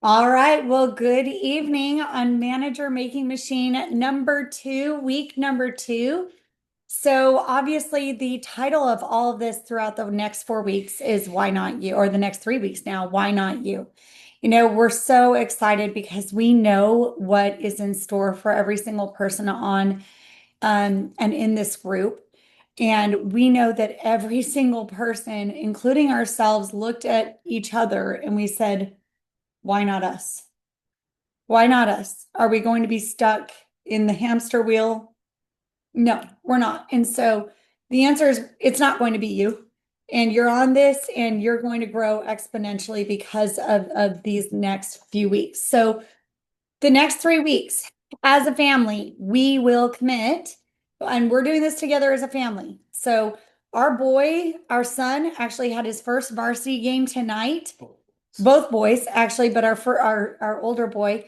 All right. Well, good evening on Manager Making Machine number two, week number two. So, obviously, the title of all of this throughout the next 4 weeks is Why Not You, or the next 3 weeks now, Why Not You? We're so excited because we know what is in store for every single person on and in this group. And we know that every single person, including ourselves, looked at each other and we said, why not us? Why not us? Are we going to be stuck in the hamster wheel? No, we're not. And so the answer is it's not going to be you. And you're on this and you're going to grow exponentially because of these next few weeks. So the next 3 weeks, as a family, we will commit, and we're doing this together as a family. So our son actually had his first varsity game tonight. Both boys, actually, but our older boy.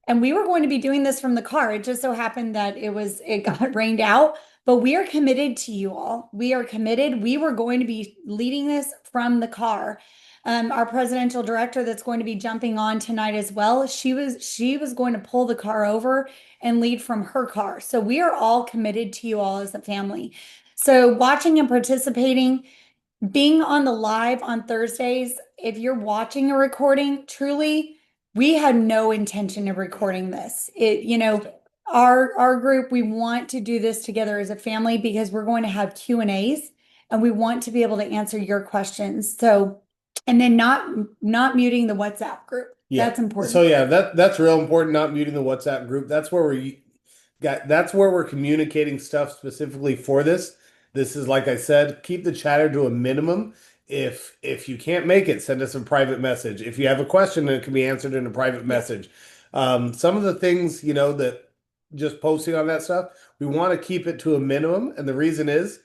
And we were going to be doing this from the car. It just so happened that it got rained out, but we are committed to you all. We are committed. We were going to be leading this from the car. Our presidential director that's going to be jumping on tonight as well. She was going to pull the car over and lead from her car. So we are all committed to you all as a family. So watching and participating, being on the live on Thursdays, if you're watching a recording, truly, we had no intention of recording this. Our group, we want to do this together as a family because we're going to have Q&As and we want to be able to answer your questions. So, and then not muting the WhatsApp group. Yeah. That's important. So yeah, that's real important. Not muting the WhatsApp group. That's where we're communicating stuff specifically for this. This is like I said, keep the chatter to a minimum. If you can't make it, send us a private message. If you have a question, it can be answered in a private Yeah. message. Some of the things, that just posting on that stuff, we want to keep it to a minimum. And the reason is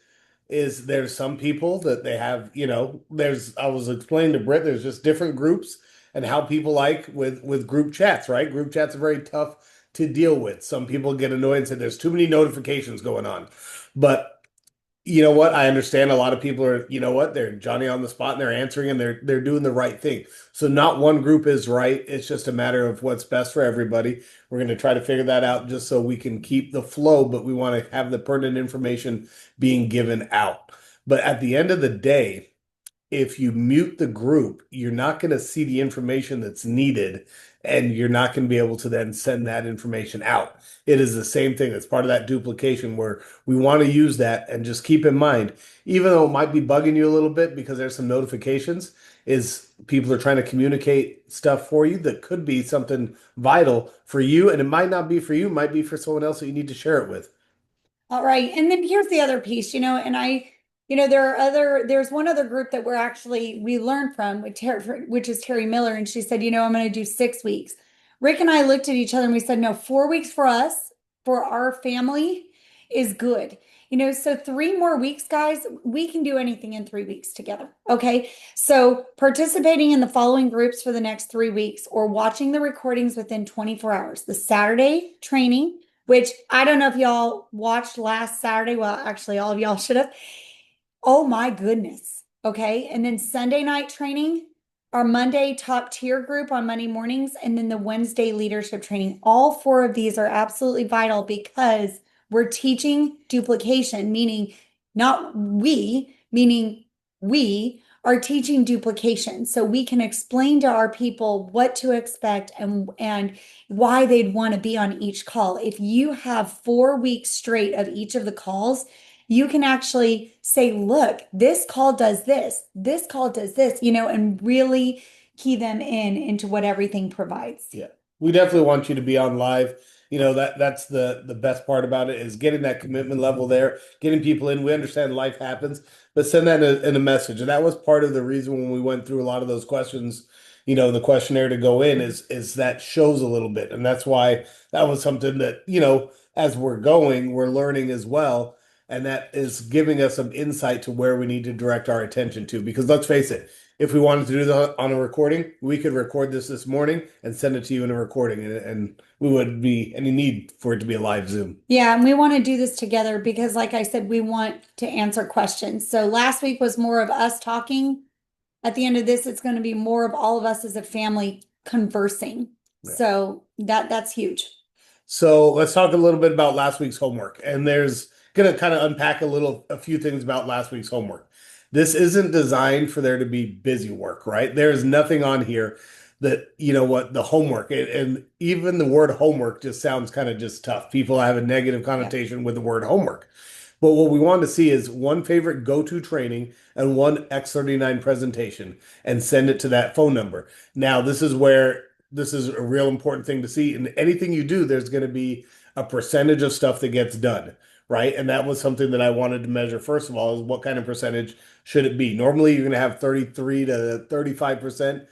there's some people that they have, I was explaining to Britt, there's just different groups and how people like with group chats, right? Group chats are very tough to deal with. Some people get annoyed and say there's too many notifications going on. But you know what? I understand a lot of people are, they're Johnny on the spot and they're answering and they're doing the right thing. So not one group is right. It's just a matter of what's best for everybody. We're going to try to figure that out just so we can keep the flow, but we want to have the pertinent information being given out. But at the end of the day, if you mute the group, you're not going to see the information that's needed and you're not going to be able to then send that information out. It is the same thing. It's part of that duplication where we want to use that and just keep in mind, even though it might be bugging you a little bit because there's some notifications, is people are trying to communicate stuff for you that could be something vital for you. And it might not be for you, it might be for someone else that you need to share it with. All right. And then here's the other piece, and there's one other group that we learned from with which is Terry Miller. And she said, I'm going to do 6 weeks. Rick and I looked at each other and we said, no, 4 weeks for us, for our family is good. So 3 more weeks, guys, we can do anything in 3 weeks together. Okay. So participating in the following groups for the next 3 weeks or watching the recordings within 24 hours, the Saturday training, which I don't know if y'all watched last Saturday. Well, actually, all of y'all should have. Oh my goodness. Okay. And then Sunday night training, our Monday top tier group on Monday mornings, and then the Wednesday leadership training. All four of these are absolutely vital because we're teaching duplication, meaning we are teaching duplication. So we can explain to our people what to expect and why they'd want to be on each call. If you have 4 weeks straight of each of the calls, you can actually say, look, this call does this call does this, and really key them into what everything provides. Yeah. We definitely want you to be on live. That's the best part about it is getting that commitment level there, getting people in. We understand life happens, but send that in a message. And that was part of the reason when we went through a lot of those questions, the questionnaire to go in is that shows a little bit. And that's why that was something that, as we're going, we're learning as well. And that is giving us some insight to where we need to direct our attention to. Because let's face it, if we wanted to do that on a recording, we could record this morning and send it to you in a recording, and we wouldn't be any need for it to be a live Zoom. Yeah, and we want to do this together because, like I said, we want to answer questions. So last week was more of us talking. At the end of this, it's going to be more of all of us as a family conversing. Yeah. So that's huge. So let's talk a little bit about last week's homework. And there's gonna kind of unpack a few things about last week's homework. This isn't designed for there to be busy work, right? There's nothing on here that, the homework, and even the word homework just sounds kind of just tough. People have a negative Yeah. connotation with the word homework. But what we want to see is one favorite go-to training and one X39 presentation and send it to that phone number. Now, this is a real important thing to see. In anything you do, there's going to be a percentage of stuff that gets done, right? And that was something that I wanted to measure first of all, is what kind of percentage should it be? Normally, you're going to have 33 to 35%.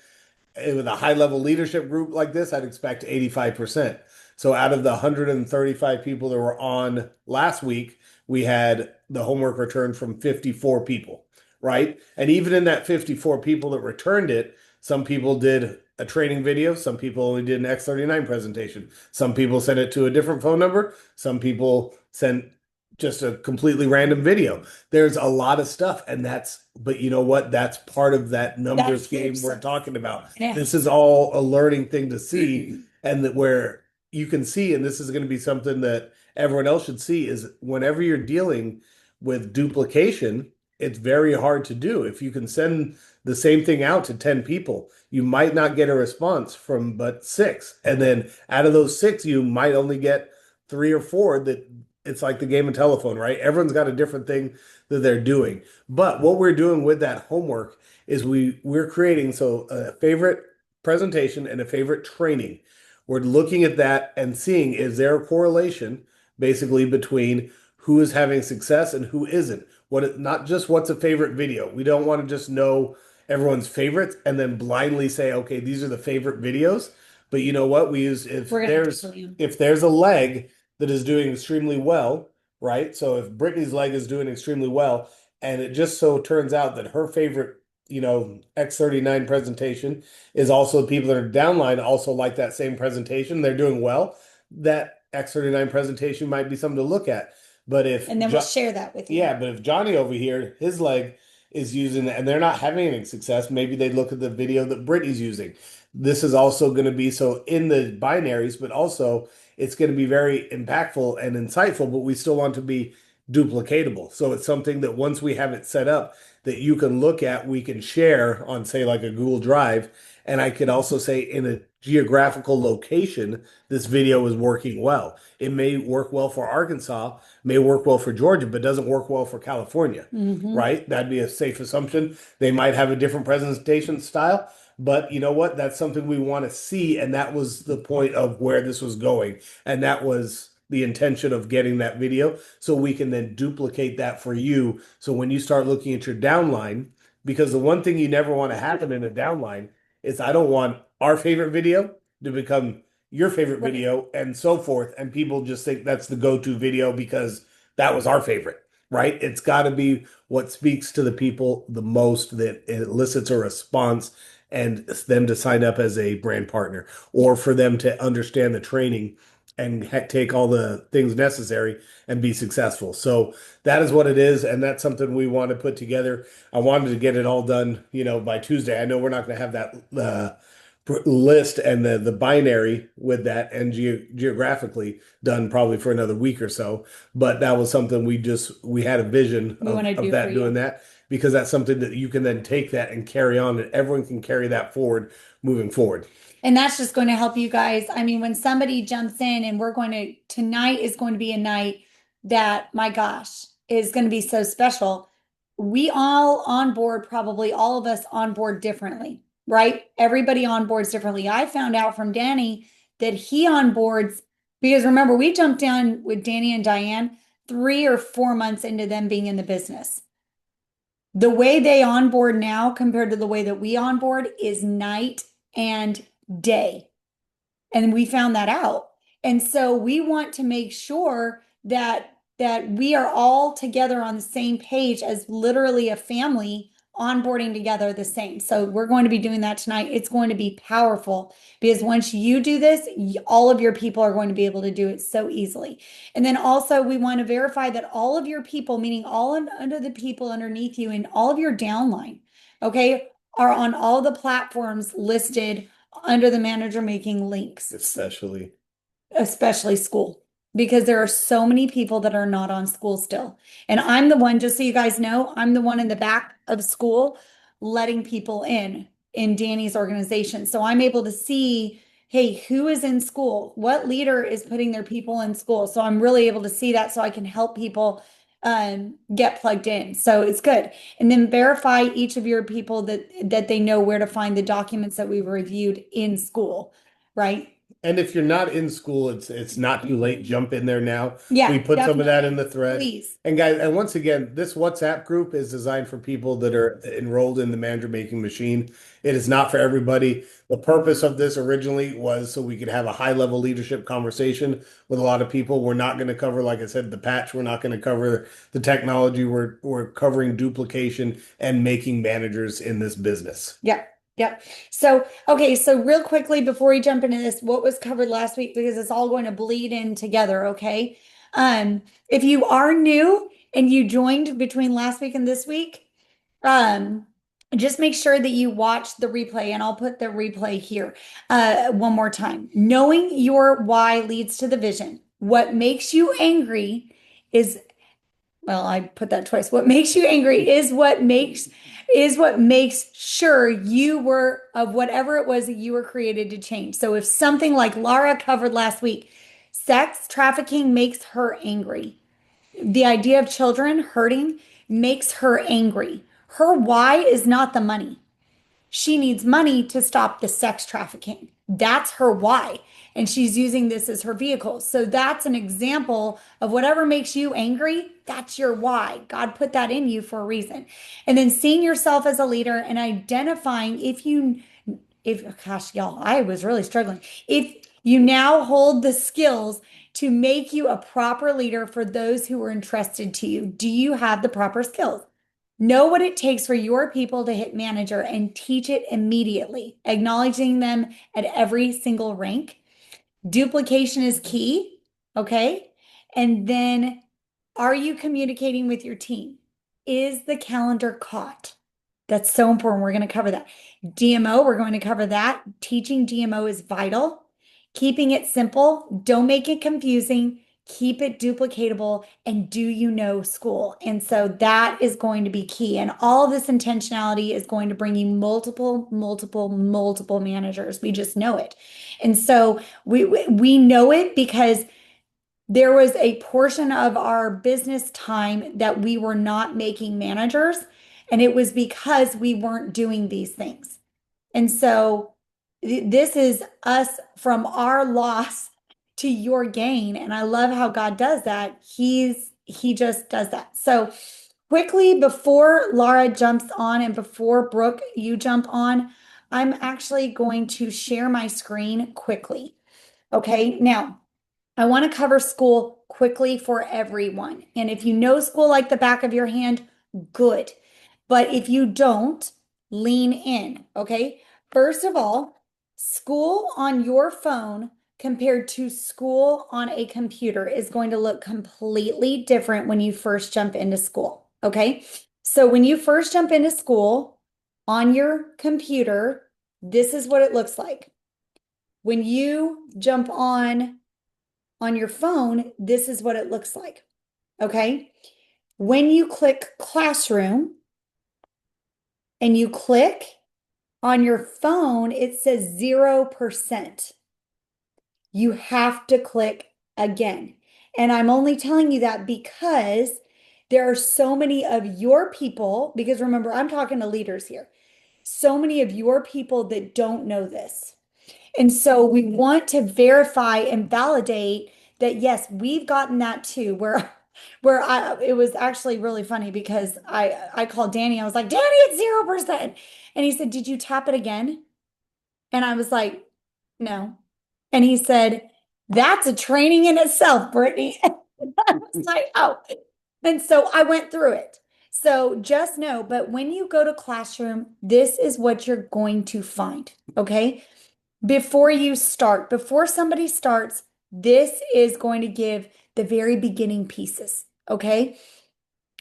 With a high level leadership group like this, I'd expect 85%. So out of the 135 people that were on last week, we had the homework returned from 54 people, right? And even in that 54 people that returned it, some people did a training video, some people only did an X39 presentation, some people sent it to a different phone number, some people sent just a completely random video. There's a lot of stuff, but you know what? That's part of that numbers That's game huge. we're talking about. Yeah. This is all a learning thing to see, and that where you can see, and this is going to be something that everyone else should see, is whenever you're dealing with duplication, it's very hard to do. If you can send the same thing out to 10 people, you might not get a response from but six. And then out of those six, you might only get three or four that it's like the game of telephone, right? Everyone's got a different thing that they're doing. But what we're doing with that homework is we're creating so a favorite presentation and a favorite training. We're looking at that and seeing, is there a correlation basically between who is having success and who isn't. Not just what's a favorite video. We don't want to just know everyone's favorites and then blindly say, okay, these are the favorite videos. But you know what? We use We're gonna have to plan. if there's a leg that is doing extremely well, right? So if Brittany's leg is doing extremely well, and it just so turns out that her favorite, X39 presentation is also people that are downline also like that same presentation, they're doing well, that X39 presentation might be something to look at. But if And then we'll share that with you. yeah, but if Johnny over here, his leg is using it and they're not having any success, maybe they look at the video that Brittany's using. This is also going to be so in the binaries, but also it's going to be very impactful and insightful, but we still want to be duplicatable. So it's something that once we have it set up that you can look at, we can share on, say, like a Google Drive. And I could also say in a geographical location, this video is working well. It may work well for Arkansas, may work well for Georgia, but doesn't work well for California, Hmm. right? That'd be a safe assumption. They might have a different presentation style, but you know what? That's something we want to see. And that was the point of where this was going. And that was the intention of getting that video. So we can then duplicate that for you. So when you start looking at your downline, because the one thing you never want to happen in a downline is I don't want our favorite video to become your favorite Right. video and so forth. And people just think that's the go-to video because that was our favorite, right? It's got to be what speaks to the people the most that elicits a response and them to sign up as a brand partner or for them to understand the training and take all the things necessary and be successful. So that is what it is. And that's something we want to put together. I wanted to get it all done, by Tuesday. I know we're not going to have that list and the binary with that and geographically done probably for another week or so. But that was something we had a vision We want to of do for that doing you. that because that's something that you can then take that and carry on and everyone can carry that forward moving forward. And that's just going to help you guys. I mean, when somebody jumps in and tonight is going to be a night that, my gosh, is going to be so special. We all on board, probably all of us on board differently, right? Everybody on boards differently. I found out from Danny that he onboards, because remember, we jumped down with Danny and Diane 3 or 4 months into them being in the business. The way they onboard now compared to the way that we onboard is night and day. And we found that out. And so we want to make sure that we are all together on the same page as literally a family onboarding together the same. So we're going to be doing that tonight. It's going to be powerful because once you do this, all of your people are going to be able to do it so easily. And then also we want to verify that all of your people, meaning under the people underneath you and all of your downline, okay, are on all the platforms listed under the manager making links, especially. especially school, because there are so many people that are not on school still. And I'm the one, just so you guys know, I'm the one in the back of school letting people in Danny's organization. So I'm able to see, hey, who is in school? What leader is putting their people in school? So I'm really able to see that so I can help people get plugged in. So it's good. And then verify each of your people that they know where to find the documents that we've reviewed in school, right? And if you're not in school, it's not too late. Jump in there now. We Yeah, put some of that in definitely. the thread. Please. And guys, and once again, this WhatsApp group is designed for people that are enrolled in the manager making machine. It is not for everybody. The purpose of this originally was so we could have a high level leadership conversation with a lot of people. We're not going to cover, like I said, the patch. We're not going to cover the technology. We're covering duplication and making managers in this business. Yep. Yep. So, okay. So real quickly before we jump into this, what was covered last week, because it's all going to bleed in together. Okay. If you are new and you joined between last week and this week, um, just make sure that you watch the replay, and I'll put the replay here, one more time. Knowing your why leads to the vision. What makes you angry is, well, I put that twice. What makes you angry is what makes sure you were of whatever it was that you were created to change. So if something like Laura covered last week, sex trafficking makes her angry. The idea of children hurting makes her angry. Her why is not the money. She needs money to stop the sex trafficking. That's her why. And she's using this as her vehicle. So that's an example of whatever makes you angry. That's your why. God put that in you for a reason. And then seeing yourself as a leader and identifying gosh, y'all, I was really struggling. If you now hold the skills to make you a proper leader for those who are entrusted to you, do you have the proper skills? Know what it takes for your people to hit manager and teach it immediately, acknowledging them at every single rank. Duplication is key. Okay. And then are you communicating with your team? Is the calendar caught? That's so important. We're going to cover that. DMO, we're going to cover that. Teaching DMO is vital. Keeping it simple. Don't make it confusing. Keep it duplicatable. And do you know school? And so that is going to be key. And all of this intentionality is going to bring you multiple, multiple, multiple managers. We just know it. And so we know it because there was a portion of our business time that we were not making managers, and it was because we weren't doing these things. And so this is us from our loss to your gain. And I love how God does that. He just does that. So quickly before Laura jumps on and before Brooke, you jump on, I'm actually going to share my screen quickly. Okay, now I want to cover school quickly for everyone. And if you know school like the back of your hand, good. But if you don't, lean in. Okay. First of all, school on your phone compared to school on a computer is going to look completely different when you first jump into school. Okay. So when you first jump into school on your computer, this is what it looks like. When you jump on your phone, this is what it looks like. Okay. When you click classroom and you click on your phone, it says 0%. You have to click again. And I'm only telling you that because there are so many of your people, because remember, I'm talking to leaders here, so many of your people that don't know this. And so we want to verify and validate that yes, we've gotten that too, where it was actually really funny because I called Danny. I was like, Danny, it's 0%. And he said, did you tap it again? And I was like, no. And he said, that's a training in itself, Brittany. I was like, oh. And so I went through it. So just know, but when you go to classroom, this is what you're going to find. Okay. Before somebody starts, this is going to give the very beginning pieces. Okay.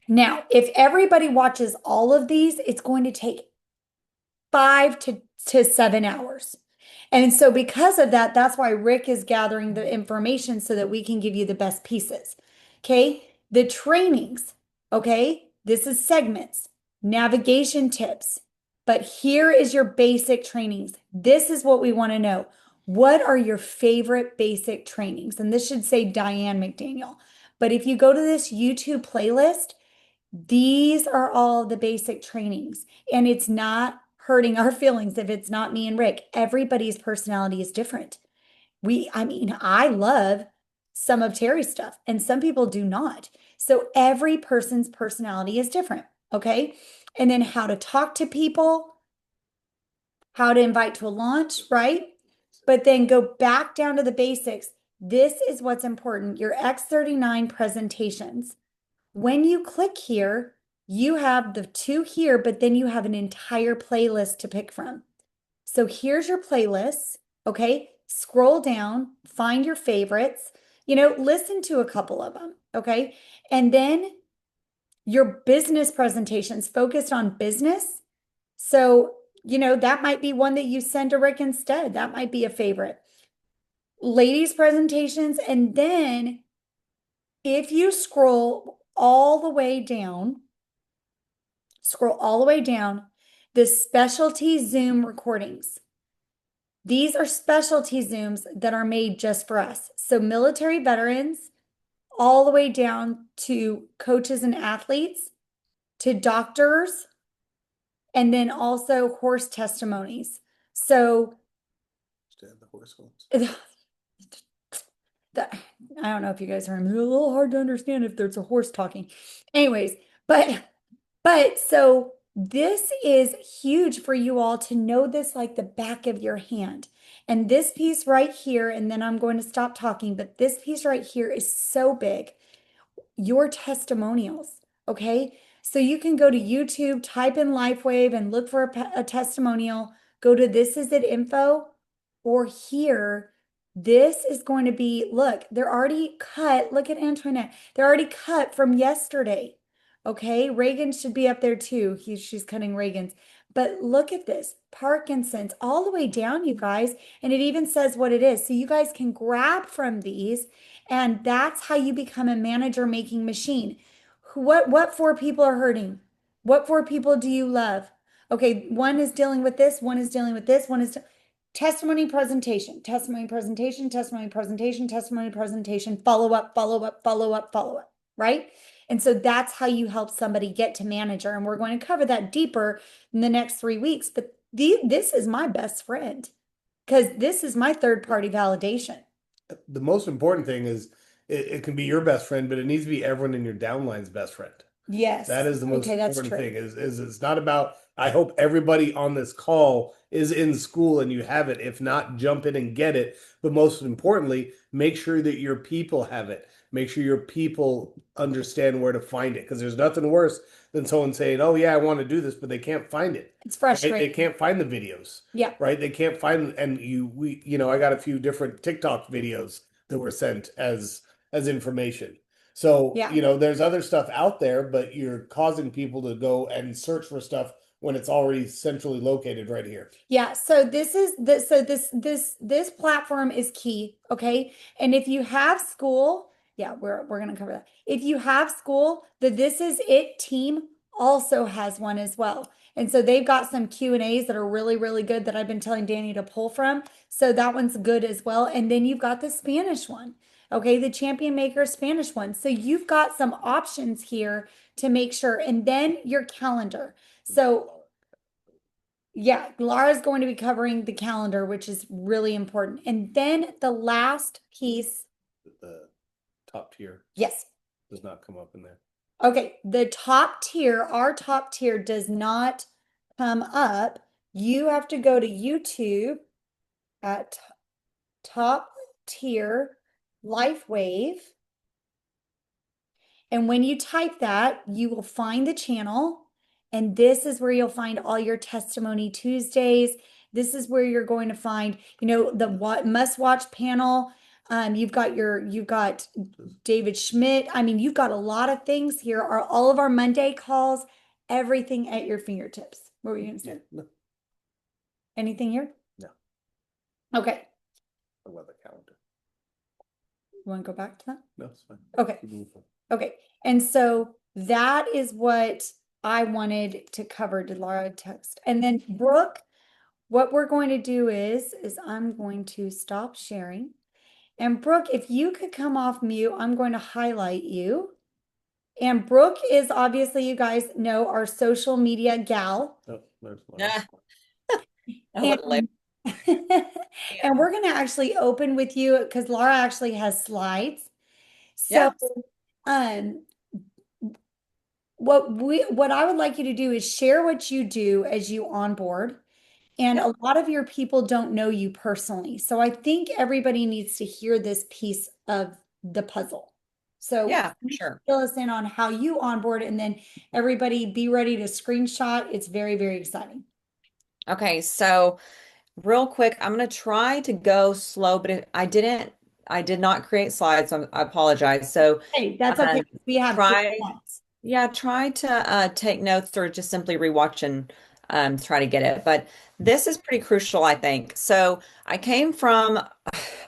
Now, if everybody watches all of these, it's going to take 5 to 7 hours. And so because of that, that's why Rick is gathering the information so that we can give you the best pieces. Okay. The trainings. Okay. This is segments, navigation tips. But here is your basic trainings. This is what we want to know. What are your favorite basic trainings? And this should say Diane McDaniel. But if you go to this YouTube playlist, these are all the basic trainings, and it's not hurting our feelings if it's not me and Rick. Everybody's personality is different. I mean, I love some of Terry's stuff, and some people do not. So every person's personality is different. Okay. And then how to talk to people, how to invite to a launch, right? But then go back down to the basics. This is what's important, your X39 presentations. When you click here, you have the two here, but then you have an entire playlist to pick from. So here's your playlist. Okay. Scroll down, find your favorites, listen to a couple of them. Okay. And then your business presentations focused on business. So, that might be one that you send to Rick instead. That might be a favorite. Ladies' presentations. And then if you scroll all the way down, the specialty Zoom recordings. These are specialty Zooms that are made just for us. So military veterans, all the way down to coaches and athletes, to doctors, and then also horse testimonies. So Understand the horse ones. that, I don't know if you guys are a little hard to understand if there's a horse talking. Anyways, but so this is huge for you all to know this like the back of your hand. And this piece right here, and then I'm going to stop talking, but this piece right here is so big. Your testimonials, okay? So you can go to YouTube, type in LifeWave and look for a testimonial, go to This Is It info, or here, this is going to be, look, they're already cut. Look at Antoinette. They're already cut from yesterday. Okay, Reagan should be up there too. She's cutting Reagan's. But look at this, Parkinson's, all the way down, you guys. And it even says what it is. So you guys can grab from these, and that's how you become a manager making machine. What four people are hurting? What four people do you love? Okay, one is dealing with this, one is dealing with this, one is testimony presentation, testimony presentation, testimony presentation, testimony presentation, follow up, follow up, follow up, follow up, right? And so that's how you help somebody get to manager. And we're going to cover that deeper in the next 3 weeks. But this is my best friend because this is my third party validation. The most important thing is it can be your best friend, but it needs to be everyone in your downline's best friend. That Yes. is the most Okay, that's important true. thing is it's not about I hope everybody on this call is in school and you have it. If not, jump in and get it. But most importantly, make sure that your people have it. Make sure your people understand where to find it. Because there's nothing worse than someone saying, oh yeah, I want to do this, but they can't find it. It's Right? They frustrating. can't find the videos. Yeah. Right? They can't find and I got a few different TikTok videos that were sent as information. So, Yeah. there's other stuff out there, but you're causing people to go and search for stuff when it's already centrally located right here. Yeah, so this platform is key, okay? And if you have school, yeah, we're going to cover that. If you have school, the This Is It team also has one as well. And so they've got some Q&As that are really, really good that I've been telling Danny to pull from. So that one's good as well. And then you've got the Spanish one, okay? The Champion Maker Spanish one. So you've got some options here to make sure. And then your calendar. So yeah, Laura's going to be covering the calendar, which is really important. And then the last piece, The top tier yes. does not come up in there. Okay, the top tier, our top tier does not come up. You have to go to YouTube at top tier LifeWave. And when you type that, you will find the channel. And this is where you'll find all your testimony Tuesdays. This is where you're going to find, the what must watch panel. You've got David Schmidt. I mean, you've got a lot of things here. Are all of our Monday calls, everything at your fingertips. What were you gonna say? No, Anything here? no. Okay. I love the calendar. You want to go back to that? No, it's fine. Okay. Keep moving. Okay. And so that is what I wanted to cover. Did Laura text? And then Brooke, what we're going to do is I'm going to stop sharing. And Brooke, if you could come off mute, I'm going to highlight you. And Brooke is obviously, you guys know, our social media gal. Oh, there's Laura. Yeah, a little later. And and we're going to actually open with you because Laura actually has slides. So Yeah, um what I would like you to do is share what you do as you onboard. And yeah, a lot of your people don't know you personally. So I think everybody needs to hear this piece of the puzzle. So yeah, for sure. fill us in on how you onboard and then everybody be ready to screenshot. It's very, very exciting. Okay, so real quick, I'm gonna try to go slow, but I did not create slides, so I apologize. So, Hey, that's okay. um, We have great try, ones. yeah, try to take notes or just simply rewatch and try to get it. But this is pretty crucial, I think. So, I came from,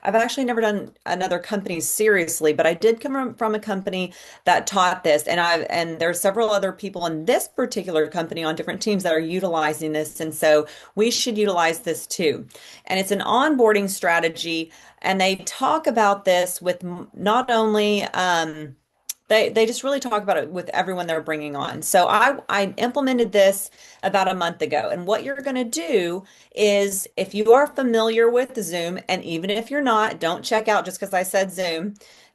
I've actually never done another company seriously, but I did come from a company that taught this, and there's several other people in this particular company on different teams that are utilizing this, and so we should utilize this too. And it's an onboarding strategy, and they talk about this with not only they just really talk about it with everyone they're bringing on. So I implemented this about a month ago. And what you're going to do is if you are familiar with Zoom, and even if you're not, don't check out just because I said Zoom,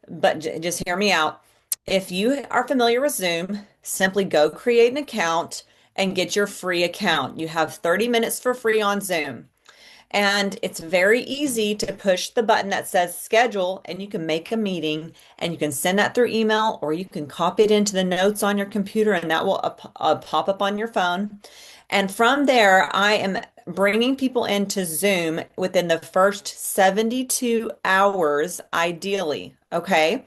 but just hear me out. If you are familiar with Zoom, simply go create an account and get your free account. You have 30 minutes for free on Zoom. And it's very easy to push the button that says schedule, and you can make a meeting and you can send that through email or you can copy it into the notes on your computer and that will pop up on your phone. And from there, I am bringing people into Zoom within the first 72 hours, ideally. Okay.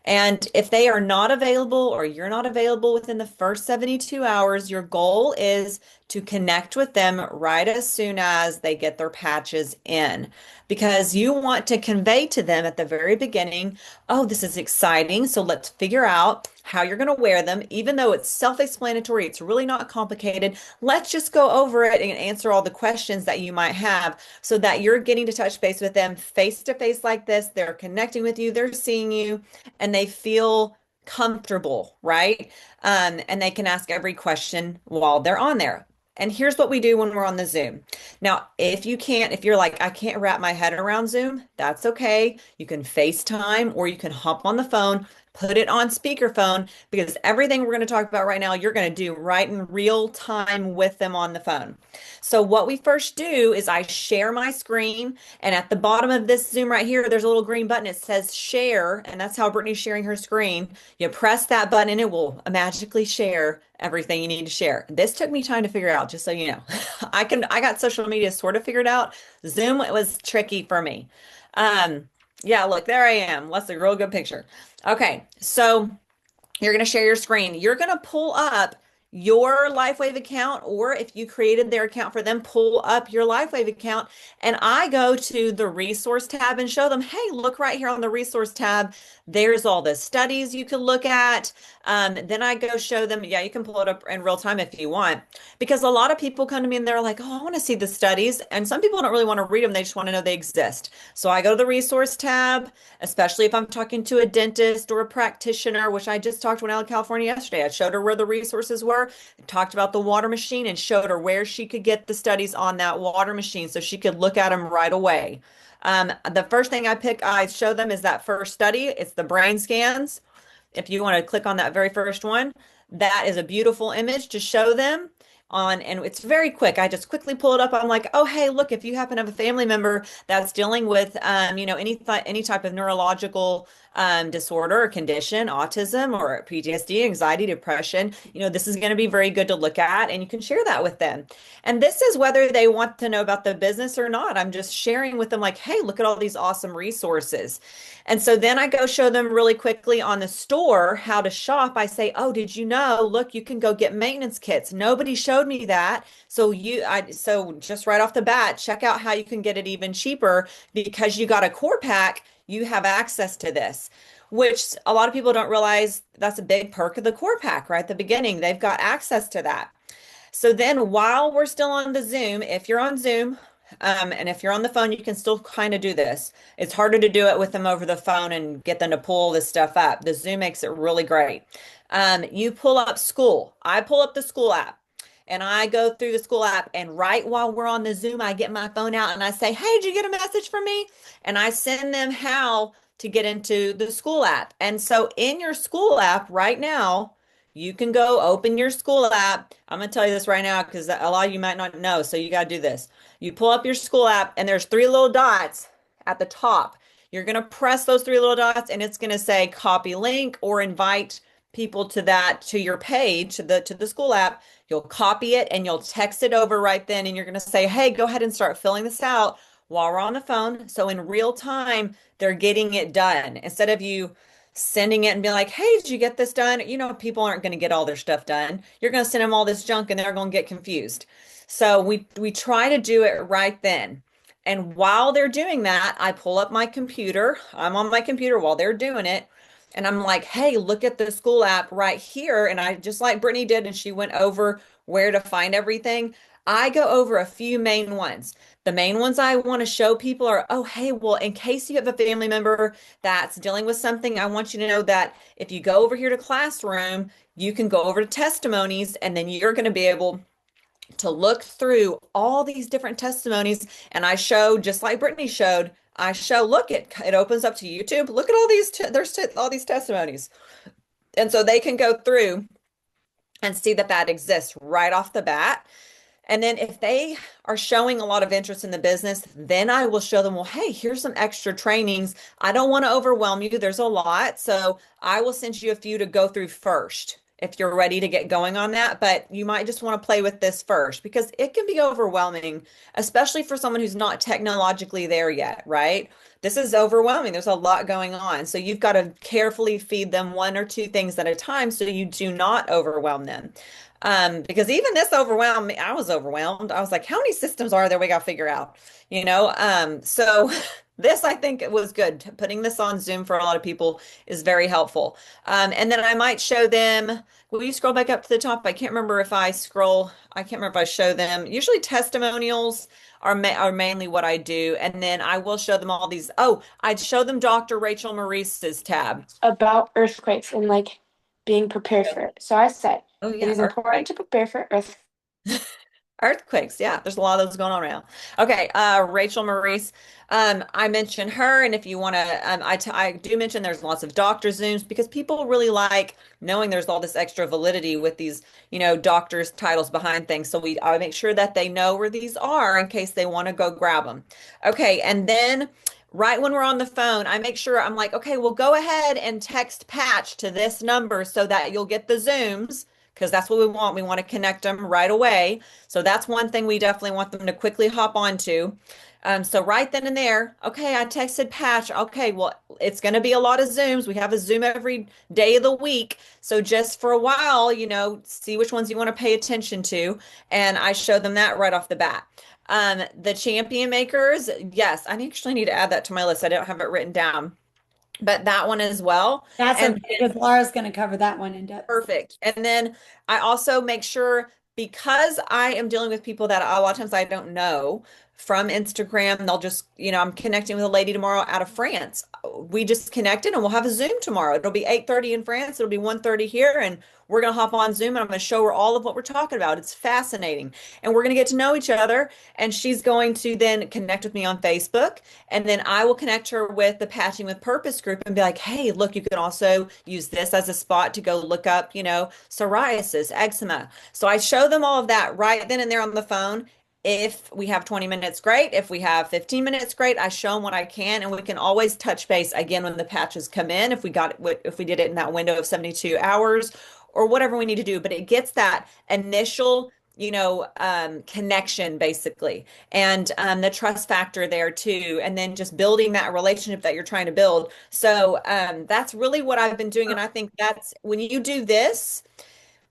And if they are not available or you're not available within the first 72 hours, your goal is to connect with them right as soon as they get their patches in. Because you want to convey to them at the very beginning, oh, this is exciting. So let's figure out how you're going to wear them. Even though it's self-explanatory, it's really not complicated. Let's just go over it and answer all the questions that you might have so that you're getting to touch base with them face to face like this. They're connecting with you, they're seeing you and they feel comfortable, right? And they can ask every question while they're on there. And here's what we do when we're on the Zoom. Now, if you're like, I can't wrap my head around Zoom, that's okay. You can FaceTime or you can hop on the phone, put it on speakerphone, because everything we're going to talk about right now, you're going to do right in real time with them on the phone. So what we first do is I share my screen, and at the bottom of this Zoom right here, there's a little green button. It says share, and that's how Brittany's sharing her screen. You press that button and it will magically share everything you need to share. This took me time to figure out, just so you know. I got social media sort of figured out. Zoom, it was tricky for me. Um, yeah, look, there I am. That's a real good picture. Okay, so you're going to share your screen. You're going to pull up your LifeWave account, or if you created their account for them, pull up your LifeWave account. And I go to the resource tab and show them, hey, look right here on the resource tab. There's all the studies you can look at. Then I go show them, yeah, you can pull it up in real time if you want. Because a lot of people come to me and they're like, oh, I want to see the studies. And some people don't really want to read them. They just want to know they exist. So I go to the resource tab, especially if I'm talking to a dentist or a practitioner, which I just talked to one out of California yesterday. I showed her where the resources were, talked about the water machine, and showed her where she could get the studies on that water machine so she could look at them right away. The first thing I show them is that first study. It's the brain scans. If you want to click on that very first one, that is a beautiful image to show them on, and it's very quick. I just quickly pull it up. I'm like, oh, hey, look, if you happen to have a family member that's dealing with, any type of neurological disorder or condition, autism or PTSD, anxiety, depression, this is going to be very good to look at, and you can share that with them. And this is whether they want to know about the business or not. I'm just sharing with them like, hey, look at all these awesome resources. And so then I go show them really quickly on the store how to shop. I say, oh, did you know? Look, you can go get maintenance kits. Nobody showed showed me that. So just right off the bat, check out how you can get it even cheaper because you got a core pack, you have access to this, which a lot of people don't realize that's a big perk of the core pack right at the beginning. They've got access to that. So then while we're still on the Zoom, if you're on Zoom, and if you're on the phone, you can still kind of do this. It's harder to do it with them over the phone and get them to pull this stuff up. The Zoom makes it really great. You pull up school. I pull up the school app and I go through the school app. And right while we're on the Zoom, I get my phone out and I say, "Hey, did you get a message from me?" And I send them how to get into the school app. And so in your school app right now, you can go open your school app. I'm going to tell you this right now because a lot of you might not know. So you got to do this. You pull up your school app and there's three little dots at the top. You're going to press those three little dots and it's going to say copy link or invite people to that to your page to the school app. You'll copy it and you'll text it over right then and you're going to say, "Hey, go ahead and start filling this out while we're on the phone." So in real time, they're getting it done instead of you sending it and be like, "Hey, did you get this done?" You know, people aren't going to get all their stuff done. You're going to send them all this junk and they're going to get confused. So we try to do it right then. And while they're doing that, I pull up my computer. I'm on my computer while they're doing it. And I'm like, "Hey, look at the school app right here." And I just like Brittany did, and she went over where to find everything. I go over a few main ones. The main ones I want to show people are, "Oh, hey, well, in case you have a family member that's dealing with something, I want you to know that if you go over here to classroom, you can go over to testimonies, and then you're going to be able to look through all these different testimonies." And I show, just like Brittany showed, I show, look, it opens up to YouTube. Look at all these, there's all these testimonies. And so they can go through and see that that exists right off the bat. And then if they are showing a lot of interest in the business, then I will show them, "Well, hey, here's some extra trainings. I don't want to overwhelm you. There's a lot. So I will send you a few to go through first if you're ready to get going on that. But you might just want to play with this first because it can be overwhelming, especially for someone who's not technologically there yet, right? This is overwhelming. There's a lot going on. So you've got to carefully feed them one or two things at a time so you do not overwhelm them. Because even this overwhelmed me. I was overwhelmed. I was like, how many systems are there we got to figure out? You know, so this I think it was good. Putting this on Zoom for a lot of people is very helpful. And then I might show them, will you scroll back up to the top? I can't remember if I scroll, I can't remember if I show them. Usually testimonials are mainly what I do. And then I will show them all these. Oh, I'd show them Dr. Rachel Maurice's tab. About earthquakes and like being prepared for it. So I said Oh it yeah, is important to prepare for earthquakes. earthquakes. Yeah, there's a lot of those going on around. Okay, Rachel Maurice. I mentioned her, and if you want to, I do mention there's lots of doctor Zooms because people really like knowing there's all this extra validity with these, doctors' titles behind things. So I make sure that they know where these are in case they want to go grab them. Okay, and then right when we're on the phone, I make sure I'm like, "Okay, well, go ahead and text Patch to this number so that you'll get the Zooms." Because that's what we want. We want to connect them right away. So that's one thing we definitely want them to quickly hop onto. So right then and there, okay, I texted Patch. Okay, well, it's going to be a lot of Zooms. We have a Zoom every day of the week. So just for a while, see which ones you want to pay attention to. And I showed them that right off the bat. The champion makers, yes, I actually need to add that to my list. I don't have it written down, but that one as well. That's And okay because Laura's going to cover that one in depth. perfect. And then I also make sure because I am dealing with people that a lot of times I don't know from Instagram, they'll just, I'm connecting with a lady tomorrow out of France. We just connected and we'll have a Zoom tomorrow. It'll be 8:30 in France, it'll be 1:30 here, and we're going to hop on Zoom and I'm going to show her all of what we're talking about. It's fascinating. And we're going to get to know each other. And she's going to then connect with me on Facebook. And then I will connect her with the Patching with Purpose group and be like, "Hey, look, you can also use this as a spot to go look up, psoriasis, eczema." So I show them all of that right then and there on the phone. If we have 20 minutes, great. If we have 15 minutes, great. I show them what I can, and we can always touch base again when the patches come in. If we did it in that window of 72 hours or whatever we need to do, but it gets that initial, connection basically, and the trust factor there too, and then just building that relationship that you're trying to build. So that's really what I've been doing, and I think that's when you do this.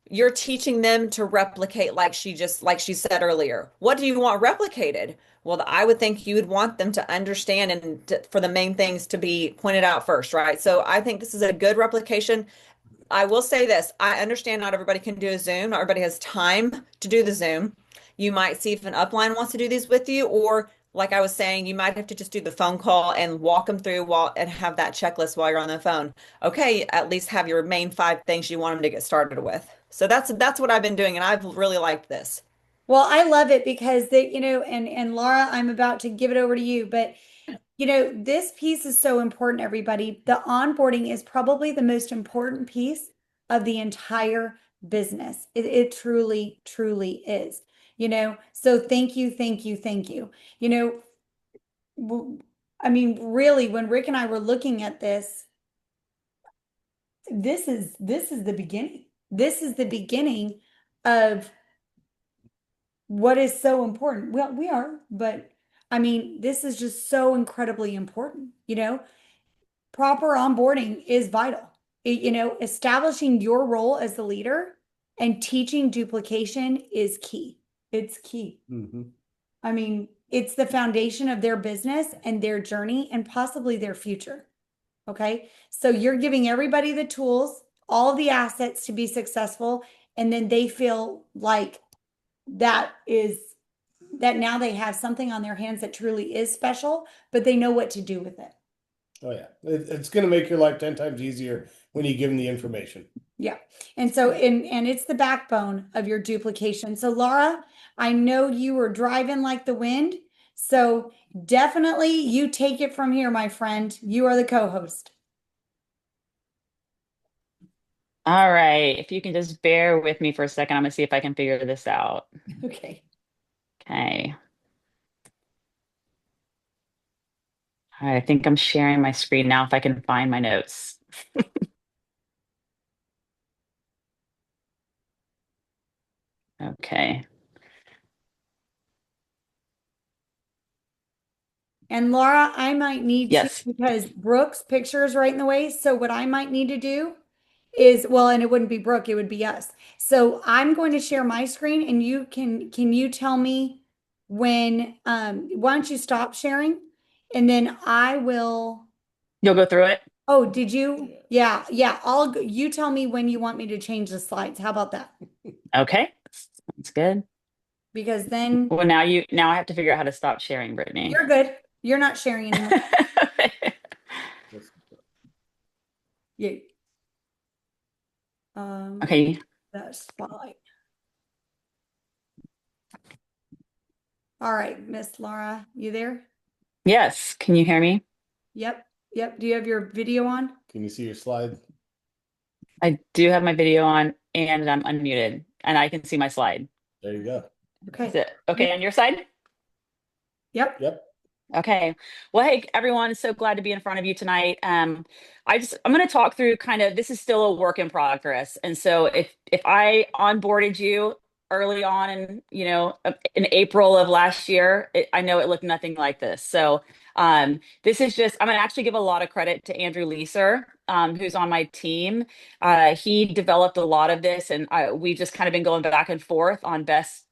you're teaching them to replicate like she said earlier. What do you want replicated? Well, I would think you would want them to understand and for the main things to be pointed out first, right? So I think this is a good replication. I will say this. I understand not everybody can do a Zoom. Not everybody has time to do the Zoom. You might see if an upline wants to do these with you, or like I was saying, you might have to just do the phone call and walk them through while and have that checklist while you're on the phone. Okay, at least have your main five things you want them to get started with. So that's what I've been doing, and I've really liked this. Well, I love it because they, and Laura, I'm about to give it over to you, but this piece is so important, everybody. The onboarding is probably the most important piece of the entire business. It truly, truly is. So thank you, thank you, thank you. You know, I mean, really, when Rick and I were looking at this, this is the beginning. This is the beginning of what is so important. Well, we are, but I mean, this is just so incredibly important. Proper onboarding is vital. Establishing your role as the leader and teaching duplication is key. It's key. I mean, it's the foundation of their business and their journey and possibly their future. Okay. So you're giving everybody the tools, all the assets to be successful, and then they feel like that is that now they have something on their hands that truly is special, but they know what to do with it. Oh yeah, it's going to make your life 10 times easier when you give them the information. Yeah. And so, and it's the backbone of your duplication. So Laura, I know you were driving like the wind. So definitely you take it from here, my friend. You are the co-host. All right. If you can just bear with me for a second, I'm gonna see if I can figure this out. Okay. Okay. All right, I think I'm sharing my screen now if I can find my notes. Okay. And Laura, I might need to Yes. because Brooke's picture is right in the way. So what I might need to do is, well, and it wouldn't be Brooke, it would be us. So I'm going to share my screen and can you tell me when, why don't you stop sharing? And then I will, You'll go through it? oh, did you? Yeah, yeah. You tell me when you want me to change the slides. How about that? Okay. That's good. Because then Well, now I have to figure out how to stop sharing, Brittany. you're good. You're not sharing anymore. Yeah. Okay. The spotlight. All right, Miss Laura, you there? Yes. Can you hear me? Yep. Yep. Do you have your video on? Can you see your slide? I do have my video on and I'm unmuted and I can see my slide. There you go. Okay. Is it okay on your side? Yep. Yep. Okay. Well, hey, everyone, so glad to be in front of you tonight. I'm going to talk through kind of this is still a work in progress. And so if I onboarded you early on in April of last year, I know it looked nothing like this. So this is just I'm going to actually give a lot of credit to Andrew Leeser, who's on my team. He developed a lot of this, and we just kind of been going back and forth on best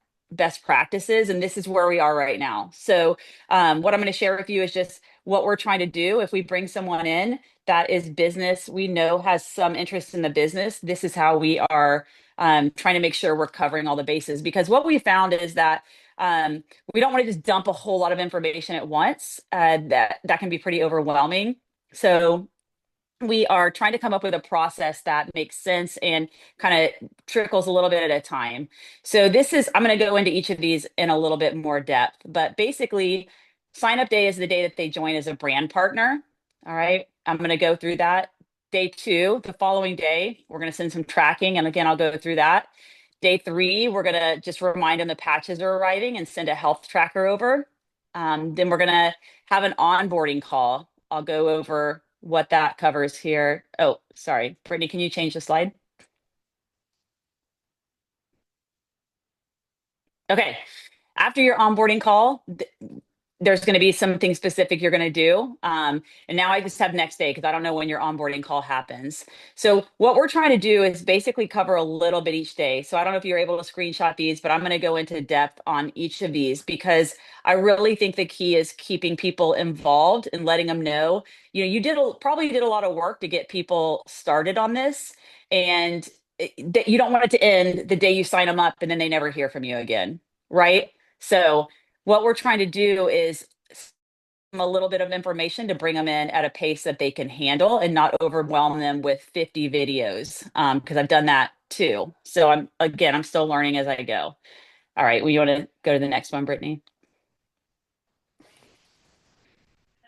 practices, and this is where we are right now. So what I'm going to share with you is just what we're trying to do. If we bring someone in that is business, we know has some interest in the business, this is how we are trying to make sure we're covering all the bases. Because what we found is that we don't want to just dump a whole lot of information at once. That can be pretty overwhelming. So we are trying to come up with a process that makes sense and kind of trickles a little bit at a time. So I'm going to go into each of these in a little bit more depth, but basically sign up day is the day that they join as a brand partner. All right. I'm going to go through that. Day 2, the following day, we're going to send some tracking. And again, I'll go through that. Day 3, we're going to just remind them the patches are arriving and send a health tracker over. Then we're going to have an onboarding call. I'll go over what that covers here. Oh, sorry. Brittany, can you change the slide? Okay. After your onboarding call, there's going to be something specific you're going to do. And now I just have next day because I don't know when your onboarding call happens. So what we're trying to do is basically cover a little bit each day. So I don't know if you're able to screenshot these, but I'm going to go into depth on each of these because I really think the key is keeping people involved and letting them know, you probably did a lot of work to get people started on this, and that you don't want it to end the day you sign them up and then they never hear from you again, right? So what we're trying to do is a little bit of information to bring them in at a pace that they can handle and not overwhelm them with 50 videos, because I've done that too. So I'm still learning as I go. All right, well, you want to go to the next one, Brittany?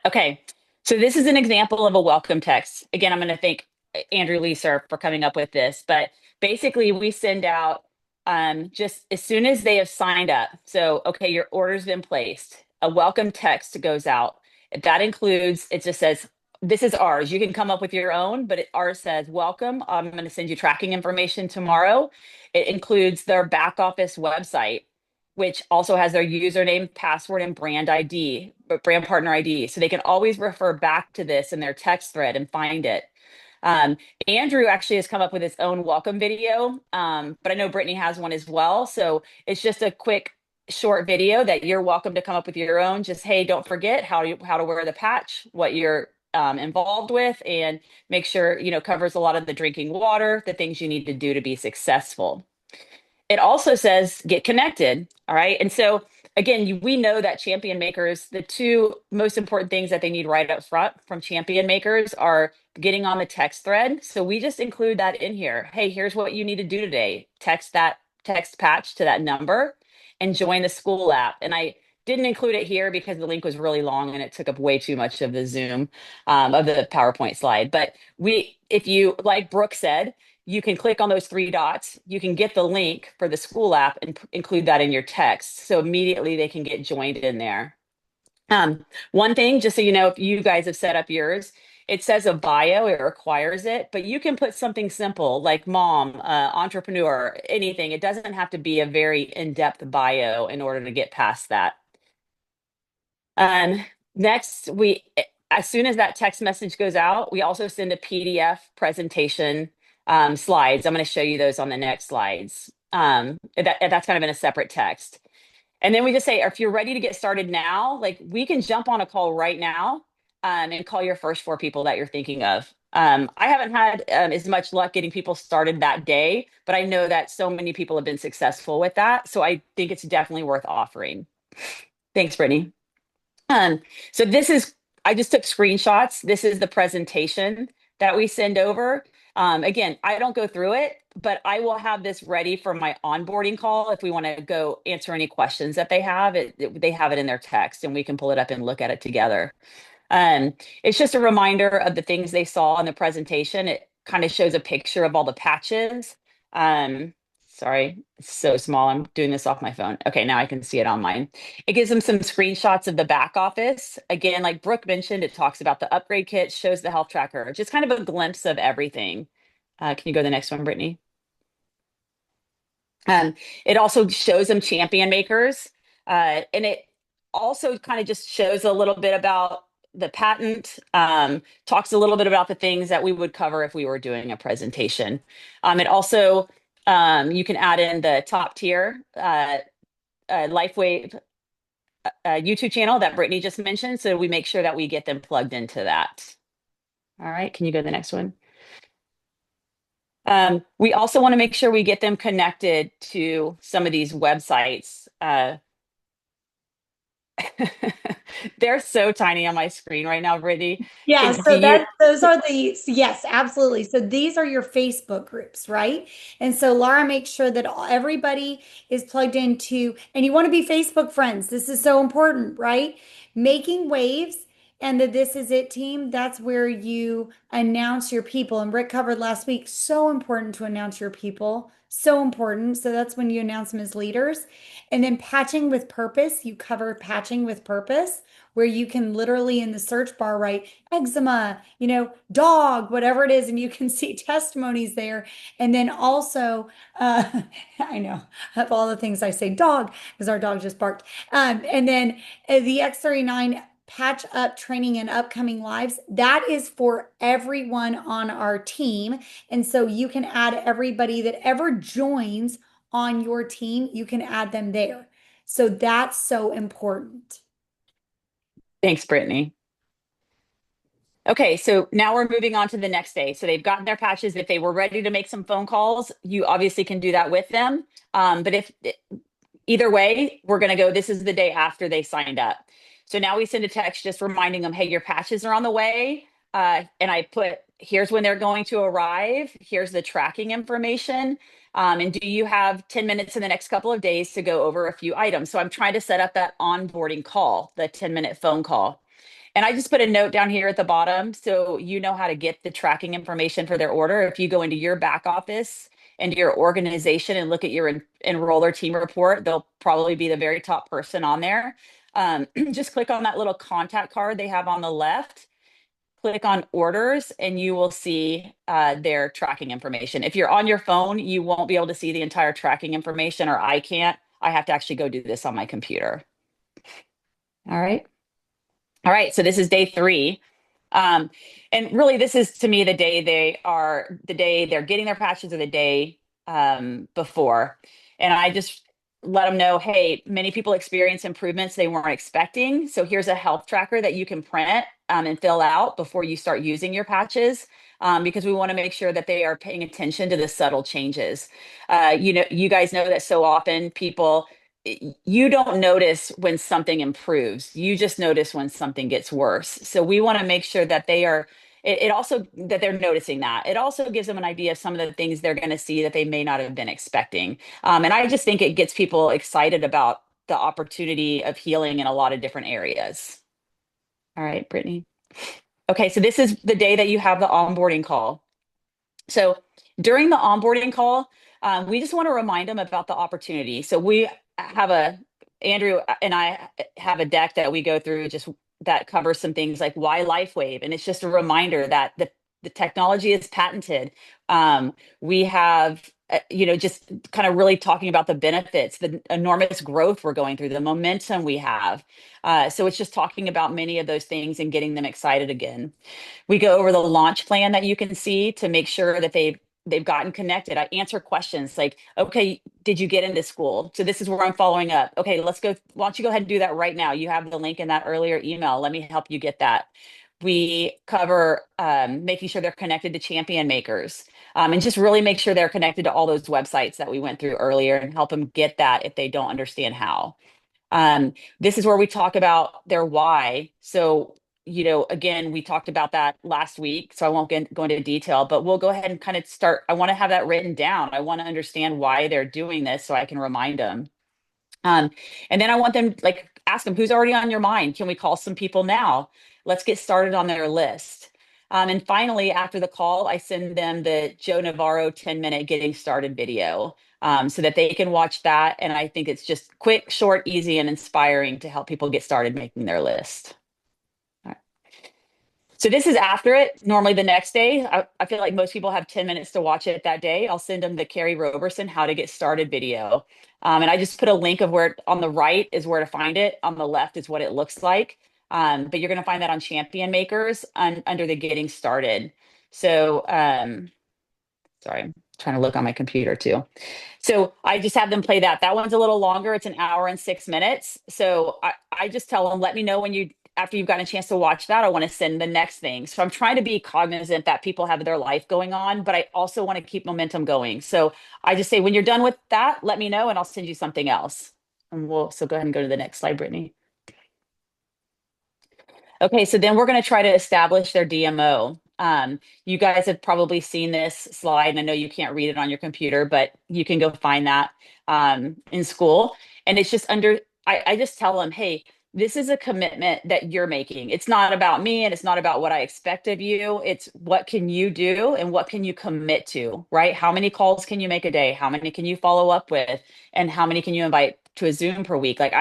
Okay, so this is an example of a welcome text. Again, I'm going to thank Andrew Leeser for coming up with this, but basically we send out just as soon as they have signed up. So, okay, your order's been placed. A welcome text goes out. That includes, it just says, this is ours. You can come up with your own, but ours says, welcome. I'm going to send you tracking information tomorrow. It includes their back office website, which also has their username, password, and brand ID, but brand partner ID. So they can always refer back to this in their text thread and find it. Um, Andrew actually has come up with his own welcome video, but I know Brittany has one as well. So it's just a quick, short video that you're welcome to come up with your own. Just, hey, don't forget how to wear the patch, what you're involved with, and make sure, covers a lot of the drinking water, the things you need to do to be successful. It also says get connected. All right. And so again, we know that champion makers, the two most important things that they need right up front from champion makers are getting on the text thread. So we just include that in here. Hey, here's what you need to do today. Text that text patch to that number and join the school app. And I didn't include it here because the link was really long and it took up way too much of the Zoom, of the PowerPoint slide. But if you, like Brooke said, you can click on those three dots. You can get the link for the school app and include that in your text. So immediately they can get joined in there. One thing, just so you know, if you guys have set up yours, it says a bio, it requires it, but you can put something simple like mom, entrepreneur, anything. It doesn't have to be a very in-depth bio in order to get past that. Next, as soon as that text message goes out, we also send a PDF presentation slides. I'm going to show you those on the next slides. That's kind of in a separate text. And then we just say, if you're ready to get started now, like we can jump on a call right now and call your first 4 people that you're thinking of. I haven't had as much luck getting people started that day, but I know that so many people have been successful with that. So I think it's definitely worth offering. Thanks, Brittany. So I just took screenshots. This is the presentation that we send over. Again, I don't go through it, but I will have this ready for my onboarding call if we want to go answer any questions that they have. They have it in their text and we can pull it up and look at it together. It's just a reminder of the things they saw in the presentation. It kind of shows a picture of all the patches. Sorry, it's so small. I'm doing this off my phone. Okay, now I can see it on mine. It gives them some screenshots of the back office. Again, like Brooke mentioned, it talks about the upgrade kit, shows the health tracker, just kind of a glimpse of everything. Can you go to the next one, Brittany? It also shows them champion makers. And it also kind of just shows a little bit about the patent, talks a little bit about the things that we would cover if we were doing a presentation. It also, you can add in the top tier LifeWave YouTube channel that Brittany just mentioned. So we make sure that we get them plugged into that. All right, can you go to the next one? We also want to make sure we get them connected to some of these websites. They're so tiny on my screen right now, Brittany. Yeah, so those are yes, absolutely. So these are your Facebook groups, right? And so Laura makes sure that everybody is plugged into, and you want to be Facebook friends. This is so important, right? Making Waves And the This Is It team, that's where you announce your people. And Rick covered last week, so important to announce your people. So important. So that's when you announce them as leaders. And then patching with purpose, you cover patching with purpose, where you can literally in the search bar write eczema, dog, whatever it is, and you can see testimonies there. And then also, I know of all the things I say dog, because our dog just barked. And then the X39 patch up training and upcoming lives, that is for everyone on our team. And so you can add everybody that ever joins on your team, you can add them there. So that's so important. Thanks, Brittany. Okay, so now we're moving on to the next day. So they've gotten their patches. If they were ready to make some phone calls, you obviously can do that with them. But if either way, we're going to go, this is the day after they signed up. So now we send a text just reminding them, hey, your patches are on the way. And I put, here's when they're going to arrive. Here's the tracking information. And do you have 10 minutes in the next couple of days to go over a few items? So I'm trying to set up that onboarding call, the 10-minute phone call. And I just put a note down here at the bottom so you know how to get the tracking information for their order. If you go into your back office and your organization and look at your enroller team report, they'll probably be the very top person on there. Just click on that little contact card they have on the left, click on orders, and you will see their tracking information. If you're on your phone, you won't be able to see the entire tracking information, or I can't. I have to actually go do this on my computer. All right. All right, so this is day 3. And really, this is to me the day they're getting their patches, or the day before. And I just let them know, hey, many people experience improvements they weren't expecting. So here's a health tracker that you can print and fill out before you start using your patches, because we want to make sure that they are paying attention to the subtle changes. You guys know that so often you don't notice when something improves. You just notice when something gets worse. So we want to make sure that it also that they're noticing that. It also gives them an idea of some of the things they're going to see that they may not have been expecting. And I just think it gets people excited about the opportunity of healing in a lot of different areas. All right, Brittany. Okay, so this is the day that you have the onboarding call. So during the onboarding call, we just want to remind them about the opportunity. So Andrew and I have a deck that we go through just that covers some things like why LifeWave. And it's just a reminder that the technology is patented. We have, just kind of really talking about the benefits, the enormous growth we're going through, the momentum we have. So it's just talking about many of those things and getting them excited again. We go over the launch plan that you can see to make sure that they've gotten connected. I answer questions like, okay, did you get into school? So this is where I'm following up. Okay, let's go. Why don't you go ahead and do that right now? You have the link in that earlier email. Let me help you get that. We cover making sure they're connected to champion makers, and just really make sure they're connected to all those websites that we went through earlier and help them get that if they don't understand how. This is where we talk about their why. So, again, we talked about that last week, so I won't go into detail, but we'll go ahead and kind of start. I want to have that written down. I want to understand why they're doing this so I can remind them. Um, and then I want them, like, ask them, who's already on your mind? Can we call some people now? Let's get started on their list. And finally, after the call, I send them the Joe Navarro 10-minute getting started video, so that they can watch that. And I think it's just quick, short, easy, and inspiring to help people get started making their list. All right. So this is after it. Normally the next day, I feel like most people have 10 minutes to watch it that day. I'll send them the Carrie Roberson How to Get Started video. And I just put a link of where on the right is where to find it. On the left is what it looks like. But you're going to find that on Champion Makers under the Getting Started. So, sorry, I'm trying to look on my computer too. So I just have them play that. That one's a little longer. It's an hour and 6 minutes. So I just tell them, let me know after you've gotten a chance to watch that, I want to send the next thing. So I'm trying to be cognizant that people have their life going on, but I also want to keep momentum going. So I just say, when you're done with that, let me know and I'll send you something else. So go ahead and go to the next slide, Brittany. Okay, so then we're going to try to establish their DMO. You guys have probably seen this slide, and I know you can't read it on your computer, but you can go find that in school. And it's just I just tell them, hey, this is a commitment that you're making. It's not about me and it's not about what I expect of you. It's what can you do and what can you commit to, right? How many calls can you make a day? How many can you follow up with? And how many can you invite to a Zoom per week? Like,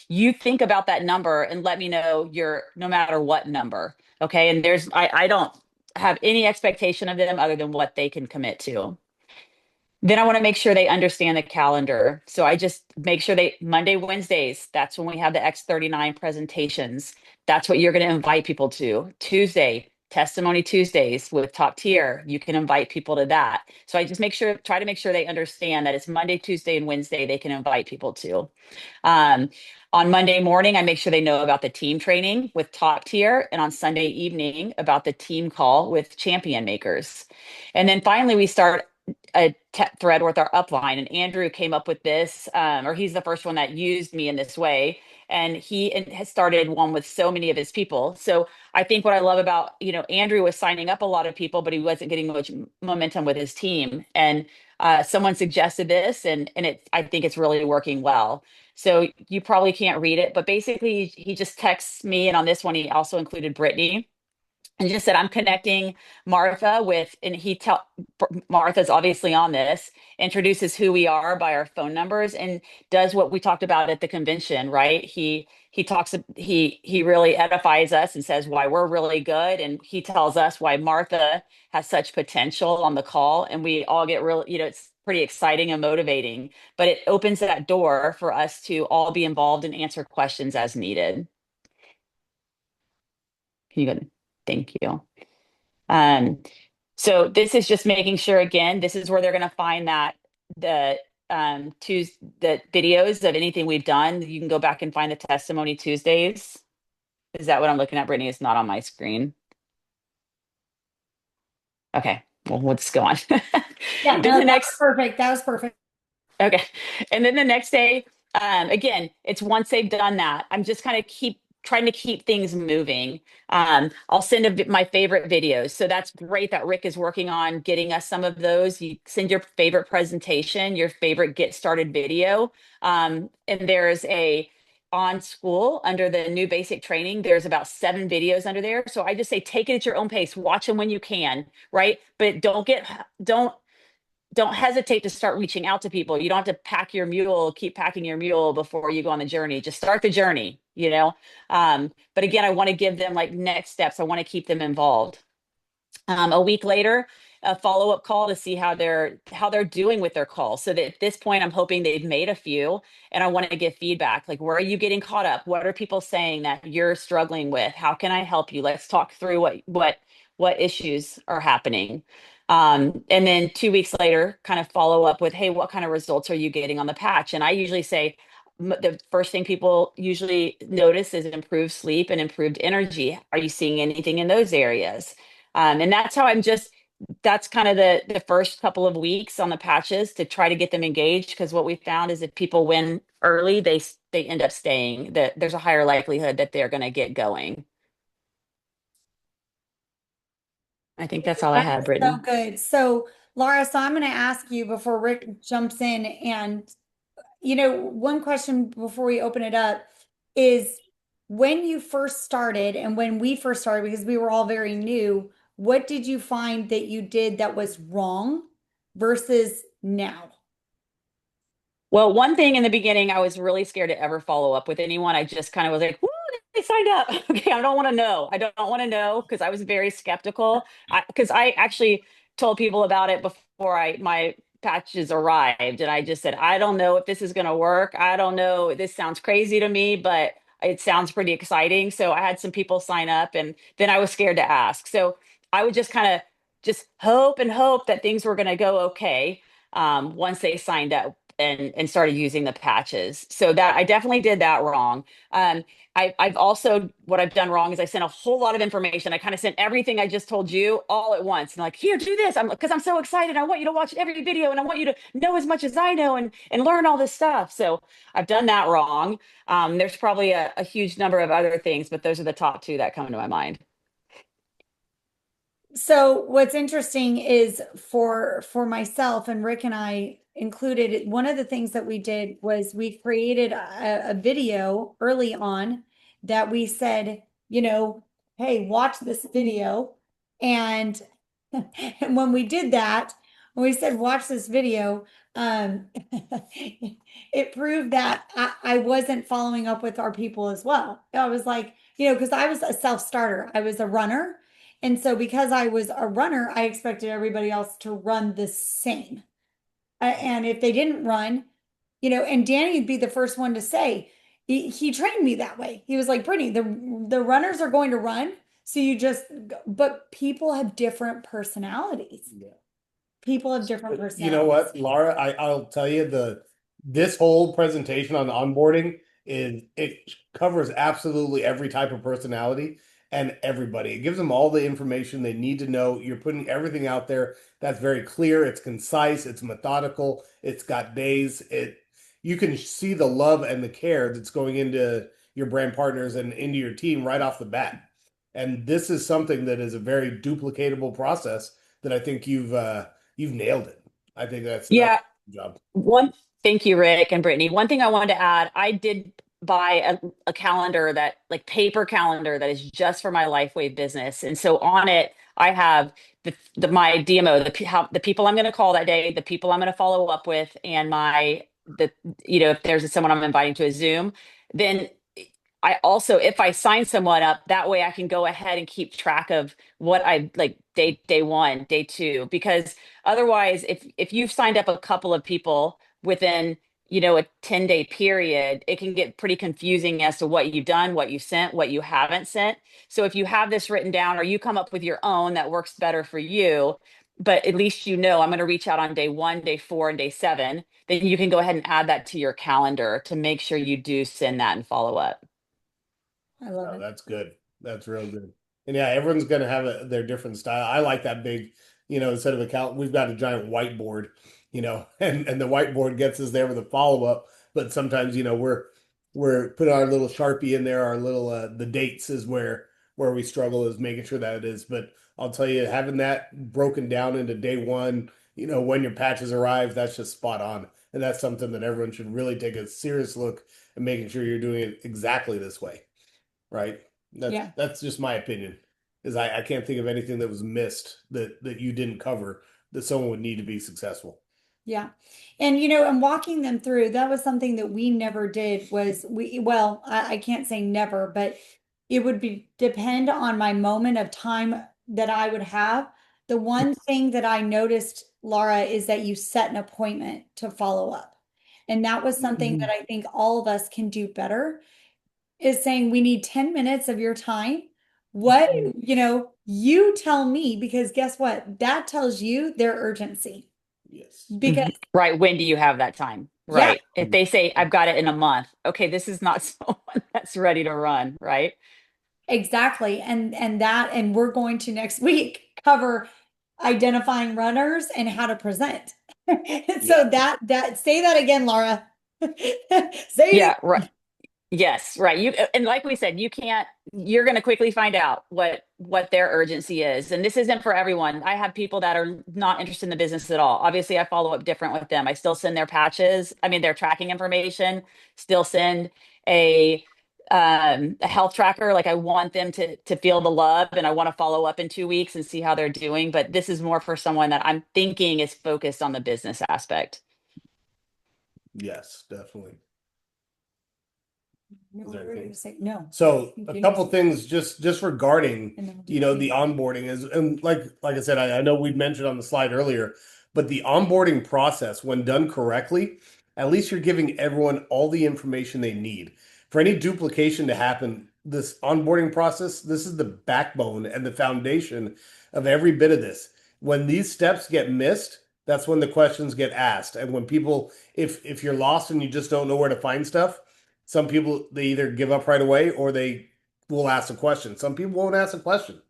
you think about that number and let me know your no matter what number. Okay. And I don't have any expectation of them other than what they can commit to. Then I want to make sure they understand the calendar. So I just make sure Monday, Wednesdays, that's when we have the X39 presentations. That's what you're going to invite people to. Tuesday, Testimony Tuesdays with Top Tier. You can invite people to that. So I just try to make sure they understand that it's Monday, Tuesday, and Wednesday they can invite people to. Um, on Monday morning, I make sure they know about the team training with Top Tier, and on Sunday evening about the team call with Champion Makers. And then finally, we start a thread with our upline, and Andrew came up with this, or he's the first one that used me in this way, and he has started one with so many of his people. So I think what I love about, Andrew was signing up a lot of people, but he wasn't getting much momentum with his team, and someone suggested this, and I think it's really working well. So you probably can't read it, but basically he just texts me, and on this one he also included Brittany, and just said, I'm connecting Martha with, and Martha's obviously on this, introduces who we are by our phone numbers, and does what we talked about at the convention, right? He really edifies us and says why we're really good. And he tells us why Martha has such potential on the call. And we all get really, it's pretty exciting and motivating, but it opens that door for us to all be involved and answer questions as needed. Can you go? Thank you. Um, so this is just making sure, again, this is where they're going to find the the videos of anything we've done. You can go back and find the Testimony Tuesdays. Is that what I'm looking at, Brittany? It's not on my screen. Okay, well, we'll just go on. Yeah, no, Then the that was next, perfect. That was perfect. okay. And then the next day, again, it's once they've done that, I'm just kind of trying to keep things moving. I'll send my favorite videos. So that's great that Rick is working on getting us some of those. You send your favorite presentation, your favorite get started video. And there's on school under the new basic training, there's about 7 videos under there. So I just say, take it at your own pace, watch them when you can, right? But don't hesitate to start reaching out to people. You don't have to keep packing your mule before you go on the journey. Just start the journey. But again, I want to give them like next steps. I want to keep them involved. A week later, a follow-up call to see how they're doing with their calls. So that at this point, I'm hoping they've made a few, and I want to get feedback. Like, where are you getting caught up? What are people saying that you're struggling with? How can I help you? Let's talk through what issues are happening. And then 2 weeks later, kind of follow up with, hey, what kind of results are you getting on the patch? And I usually say, the first thing people usually notice is improved sleep and improved energy. Are you seeing anything in those areas? And that's how that's kind of the first couple of weeks on the patches to try to get them engaged. Because what we found is if people win early, they end up staying. That there's a higher likelihood that they're going to get going. I think that's all I That had, was so Brittany. good. So, Laura, so I'm going to ask you before Rick jumps in, and one question before we open it up is when you first started and when we first started, because we were all very new, what did you find that you did that was wrong versus now? Well, one thing in the beginning, I was really scared to ever follow up with anyone. I just kind of was like, "Woo, they signed up." Okay, I don't want to know. I don't want to know because I was very skeptical. Because I actually told people about it before my patches arrived, and I just said, "I don't know if this is going to work. I don't know. This sounds crazy to me, but it sounds pretty exciting." So I had some people sign up, and then I was scared to ask. So I would just kind of just hope and hope that things were going to go okay once they signed up and started using the patches. So that I definitely did that wrong. I've also, what I've done wrong is I sent a whole lot of information. I kind of sent everything I just told you all at once. And like, here, do this. Because I'm so excited. I want you to watch every video and I want you to know as much as I know and learn all this stuff. So I've done that wrong. There's probably a huge number of other things, but those are the top 2 that come to my mind. So what's interesting is for myself and Rick and I included, one of the things that we did was we created a video early on that we said, hey, watch this video. And, and when we did that, when we said, watch this video, it proved that I wasn't following up with our people as well. I was like, because I was a self-starter, I was a runner. And so because I was a runner, I expected everybody else to run the same. And if they didn't run, and Danny would be the first one to say, he trained me that way. He was like, Brittany, the runners are going to run. So but people have different personalities. Yeah. People have different But personalities. you know what, Laura, I'll tell you this whole presentation on onboarding it covers absolutely every type of personality and everybody. It gives them all the information they need to know. You're putting everything out there that's very clear, it's concise, it's methodical, it's got days. You can see the love and the care that's going into your brand partners and into your team right off the bat. And this is something that is a very duplicatable process that I think you've nailed it. I think that's Yeah. a good job. One, thank you, Rick and Brittany. One thing I wanted to add, I did buy a calendar that like paper calendar that is just for my LifeWave business. And so on it, I have my DMO, the people I'm going to call that day, the people I'm going to follow up with, and if there's someone I'm inviting to a Zoom, then I also, if I sign someone up, that way I can go ahead and keep track of what I like day one, day two, because otherwise, if you've signed up a couple of people within, a 10-day period, it can get pretty confusing as to what you've done, what you sent, what you haven't sent. So if you have this written down or you come up with your own that works better for you, but at least I'm going to reach out on day one, day four, and day seven, then you can go ahead and add that to your calendar to make sure you do send that and follow up. I love No, it. that's good. That's real good. And yeah, everyone's gonna have their different style. I like that big, instead of a count, we've got a giant whiteboard, and the whiteboard gets us there with a follow up. But sometimes, we're putting our little Sharpie in there, our little the dates is where we struggle is making sure that it is. But I'll tell you, having that broken down into day one, when your patches arrive, that's just spot on. And that's something that everyone should really take a serious look at making sure you're doing it exactly this way. Right? That's Yeah. that's just my opinion. Is I can't think of anything that was missed that you didn't cover that someone would need to be successful. Yeah. And walking them through, that was something that we never did was well, I can't say never, but it would depend on my moment of time that I would have. The one thing that I noticed, Laura, is that you set an appointment to follow up. And that was something that I think all of us can do better is saying we need 10 minutes of your time. What, you tell me, because guess what? That tells you their urgency. Yes. Because Right. When do you have that time? yeah, Right. If they say, I've got it in a month, okay, this is not someone that's ready to run. Right. exactly. And we're going to next week cover identifying runners and how to present. So Yeah. that say that again, Laura. Say Yeah. Right. Yes, right. And like we said, you're going to quickly find out what their urgency is. And this isn't for everyone. I have people that are not interested in the business at all. Obviously, I follow up different with them. I still send their patches, I mean their tracking information, still send a health tracker. Like I want them to feel the love and I want to follow up in 2 weeks and see how they're doing. But this is more for someone that I'm thinking is focused on the business aspect. Yes, definitely. No, Is there what were you anything? gonna say? No. So You a didn't couple say- things just regarding, and then we'll do the onboarding is, and like I said, I know we mentioned on the slide earlier, but the onboarding process, when done correctly, at least you're giving everyone all the information they need. For any duplication to happen, this onboarding process, this is the backbone and the foundation of every bit of this. When these steps get missed, that's when the questions get asked. And when people, if you're lost and you just don't know where to find stuff, some people they either give up right away or they will ask a question. Some people won't ask a question,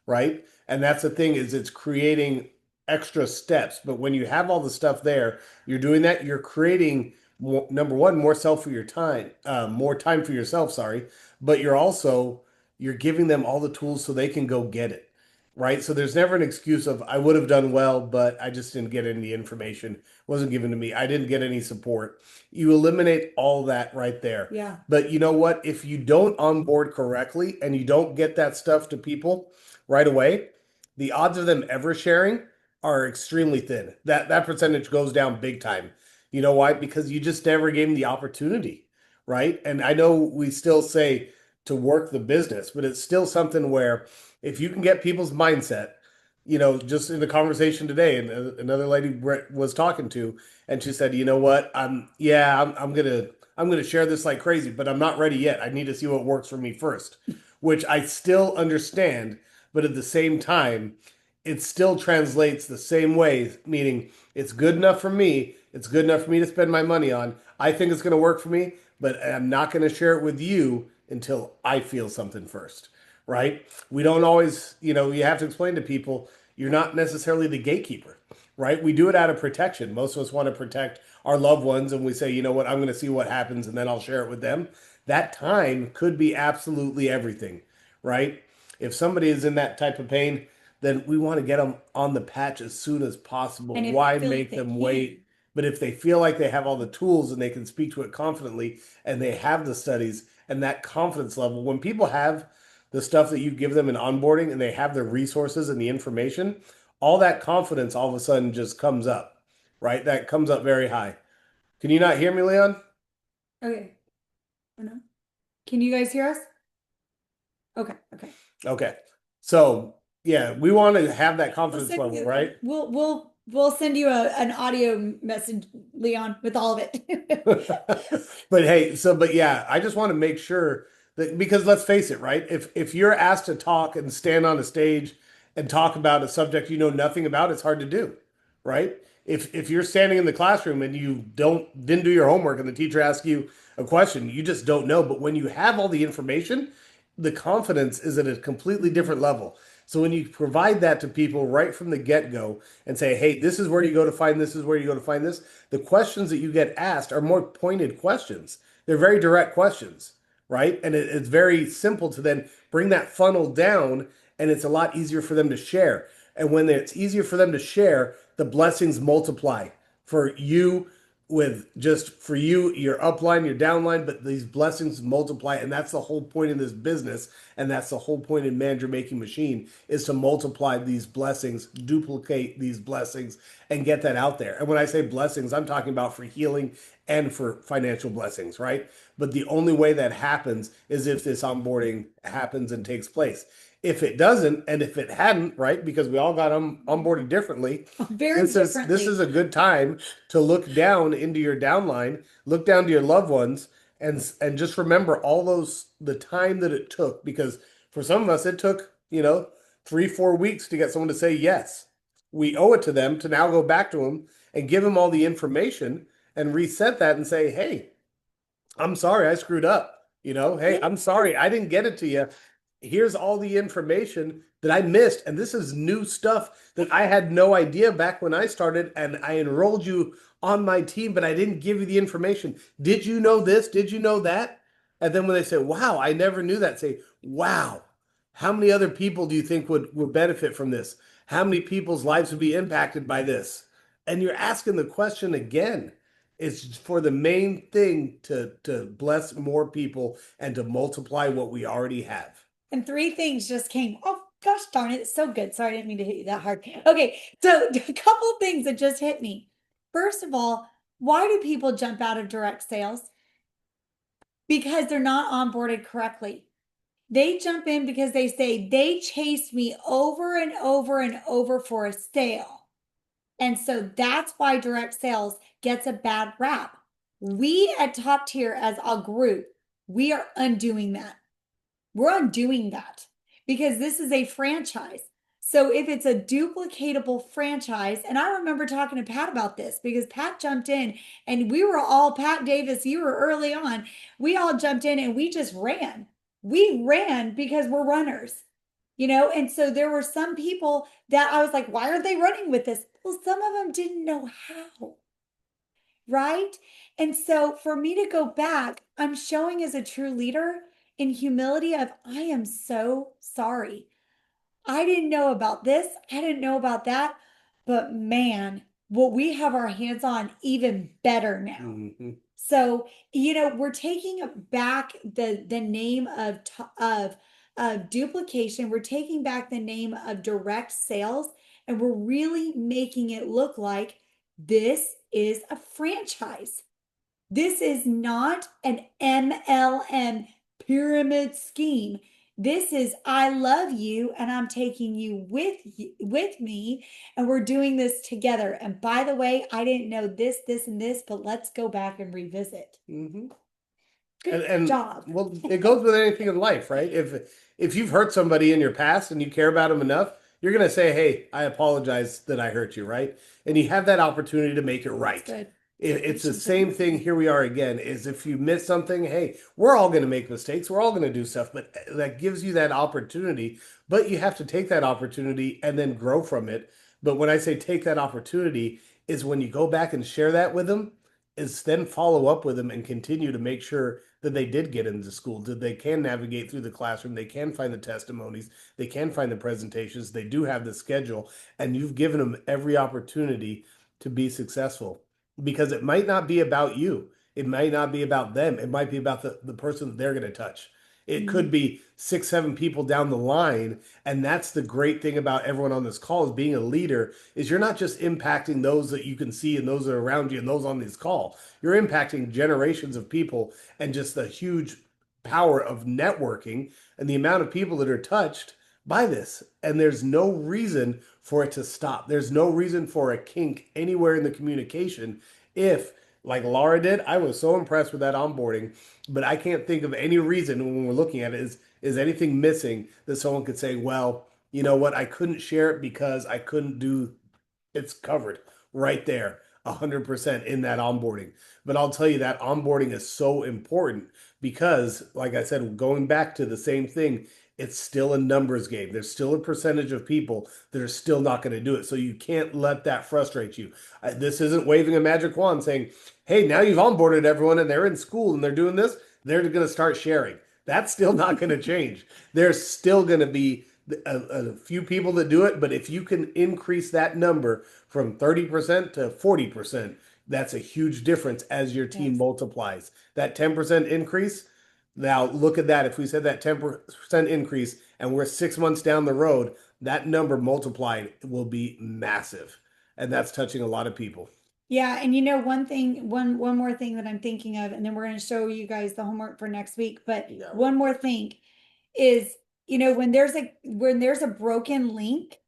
right? And that's the thing is it's creating extra steps. But when you have all the stuff there, you're doing that. You're creating more, number one, more self for your time, more time for yourself. Sorry, but you're giving them all the tools so they can go get it. right? So there's never an excuse of I would have done well, but I just didn't get any information, wasn't given to me. I didn't get any support. You eliminate all that right there. Yeah. But you know what? If you don't onboard correctly and you don't get that stuff to people right away, the odds of them ever sharing are extremely thin. That percentage goes down big time. You know why? Because you just never gave them the opportunity, right? And I know we still say to work the business, but it's still something where if you can get people's mindset, just in the conversation today, and another lady was talking to, and she said, you know what, I'm gonna share this like crazy, but I'm not ready yet. I need to see what works for me first, which I still understand, but at the same time, it still translates the same way, meaning it's good enough for me. It's good enough for me to spend my money on. I think it's going to work for me, but I'm not going to share it with you until I feel something first, right? We don't always, you have to explain to people you're not necessarily the gatekeeper, right? We do it out of protection. Most of us want to protect our loved ones, and we say, you know what, I'm going to see what happens and then I'll share it with them. That time could be absolutely everything, right? If somebody is in that type of pain, then we want to get them on the patch as soon as possible. And if Why they feel like make they them can. wait? But if they feel like they have all the tools and they can speak to it confidently and they have the studies and that confidence level, when people have the stuff that you give them in onboarding and they have the resources and the information, all that confidence all of a sudden just comes up, right? That comes up very high. Can you not hear me, Leon? Okay. Oh, no. Can you guys hear us? Okay. Okay. Okay. So, yeah, we want to have that We'll confidence send level, you, right? we'll send you an audio message, Leon, with all of it. But hey, but yeah, I just want to make sure that, because let's face it, right? If you're asked to talk and stand on a stage and talk about a subject you know nothing about, it's hard to do, right? If you're standing in the classroom and you didn't do your homework and the teacher asks you a question, you just don't know. But when you have all the information, the confidence is at a completely different level. So when you provide that to people right from the get-go and say, hey, this is where you go to find this, is where you go to find this, the questions that you get asked are more pointed questions. They're very direct questions, right? And it's very simple to then bring that funnel down, and it's a lot easier for them to share. And when it's easier for them to share, the blessings multiply for you, for you, your upline, your downline, but these blessings multiply. And that's the whole point in this business. And that's the whole point in Manager Making Machine, is to multiply these blessings, duplicate these blessings, and get that out there. And when I say blessings, I'm talking about for healing and for financial blessings, right? But the only way that happens is if this onboarding happens and takes place. If it doesn't, and if it hadn't, right, because we all got onboarded differently, Very this differently. is a good time to look down into your downline, look down to your loved ones, and just remember all the time that it took, because for some of us it took 3-4 weeks to get someone to say yes. We owe it to them to now go back to them and give them all the information and reset that and say, hey, I'm sorry I screwed up. Hey, I'm sorry I didn't get it to you. Here's all the information that I missed. And this is new stuff that I had no idea back when I started. And I enrolled you on my team, but I didn't give you the information. Did you know this? Did you know that? And then when they say, wow, I never knew that, say, wow, how many other people do you think would benefit from this? How many people's lives would be impacted by this? And you're asking the question again. It's for the main thing to bless more people and to multiply what we already have. And three things just came. Oh gosh darn it, it's so good. Sorry, I didn't mean to hit you that hard. Okay, so a couple of things that just hit me. First of all, why do people jump out of direct sales? Because they're not onboarded correctly. They jump in because they say they chased me over and over and over for a sale. And so that's why direct sales gets a bad rap. We at Top Tier as a group, we are undoing that. We're undoing that because this is a franchise. So if it's a duplicatable franchise, and I remember talking to Pat about this because Pat jumped in and we were all, Pat Davis, you were early on, we all jumped in and we just ran. We ran because we're runners, and so there were some people that I was like, why are they running with this? Well, some of them didn't know how, right? And so for me to go back, I'm showing as a true leader in humility of, I am so sorry. I didn't know about this. I didn't know about that. But man, what we have our hands on even better now. Mm-hmm. So, we're taking back the name of duplication. We're taking back the name of direct sales, and we're really making it look like this is a franchise. This is not an MLM pyramid scheme. This is I love you and I'm taking you with me and we're doing this together. And by the way, I didn't know this, this, and this, but let's go back and revisit. Mm-hmm. Good And job. well, it goes with anything in life, right? If you've hurt somebody in your past and you care about them enough, you're gonna say, "Hey, I apologize that I hurt you," right? And you have that opportunity to make it right. That's good. It's the same thing. Here we are again. Is if you miss something, hey, we're all gonna make mistakes. We're all gonna do stuff, but that gives you that opportunity. But you have to take that opportunity and then grow from it. But when I say take that opportunity, is when you go back and share that with them, is then follow up with them and continue to make sure that they did get into school, that they can navigate through the classroom, they can find the testimonies, they can find the presentations, they do have the schedule, and you've given them every opportunity to be successful. Because it might not be about you, it might not be about them, it might be about the person that they're going to touch. It could be 6, 7 people down the line. And that's the great thing about everyone on this call is being a leader is you're not just impacting those that you can see and those that are around you and those on this call. You're impacting generations of people and just the huge power of networking and the amount of people that are touched by this. And there's no reason for it to stop. There's no reason for a kink anywhere in the communication if like Laura did, I was so impressed with that onboarding, but I can't think of any reason when we're looking at it is anything missing that someone could say, well, you know what, I couldn't share it because I couldn't do it's covered right there 100% in that onboarding. But I'll tell you that onboarding is so important because like I said, going back to the same thing, it's still a numbers game. There's still a percentage of people that are still not going to do it. So you can't let that frustrate you. This isn't waving a magic wand saying, hey, now you've onboarded everyone and they're in school and they're doing this. They're going to start sharing. That's still not going to change. There's still going to be a few people that do it, but if you can increase that number from 30% to 40%, that's a huge difference as your team Yes. multiplies. That 10% increase, now look at that. If we said that 10% increase and we're 6 months down the road, that number multiplied will be massive. And that's touching a lot of people. Yeah, and one more thing that I'm thinking of, and then we're going to show you guys the homework for next week. But Yeah. one more thing is, when there's a broken link,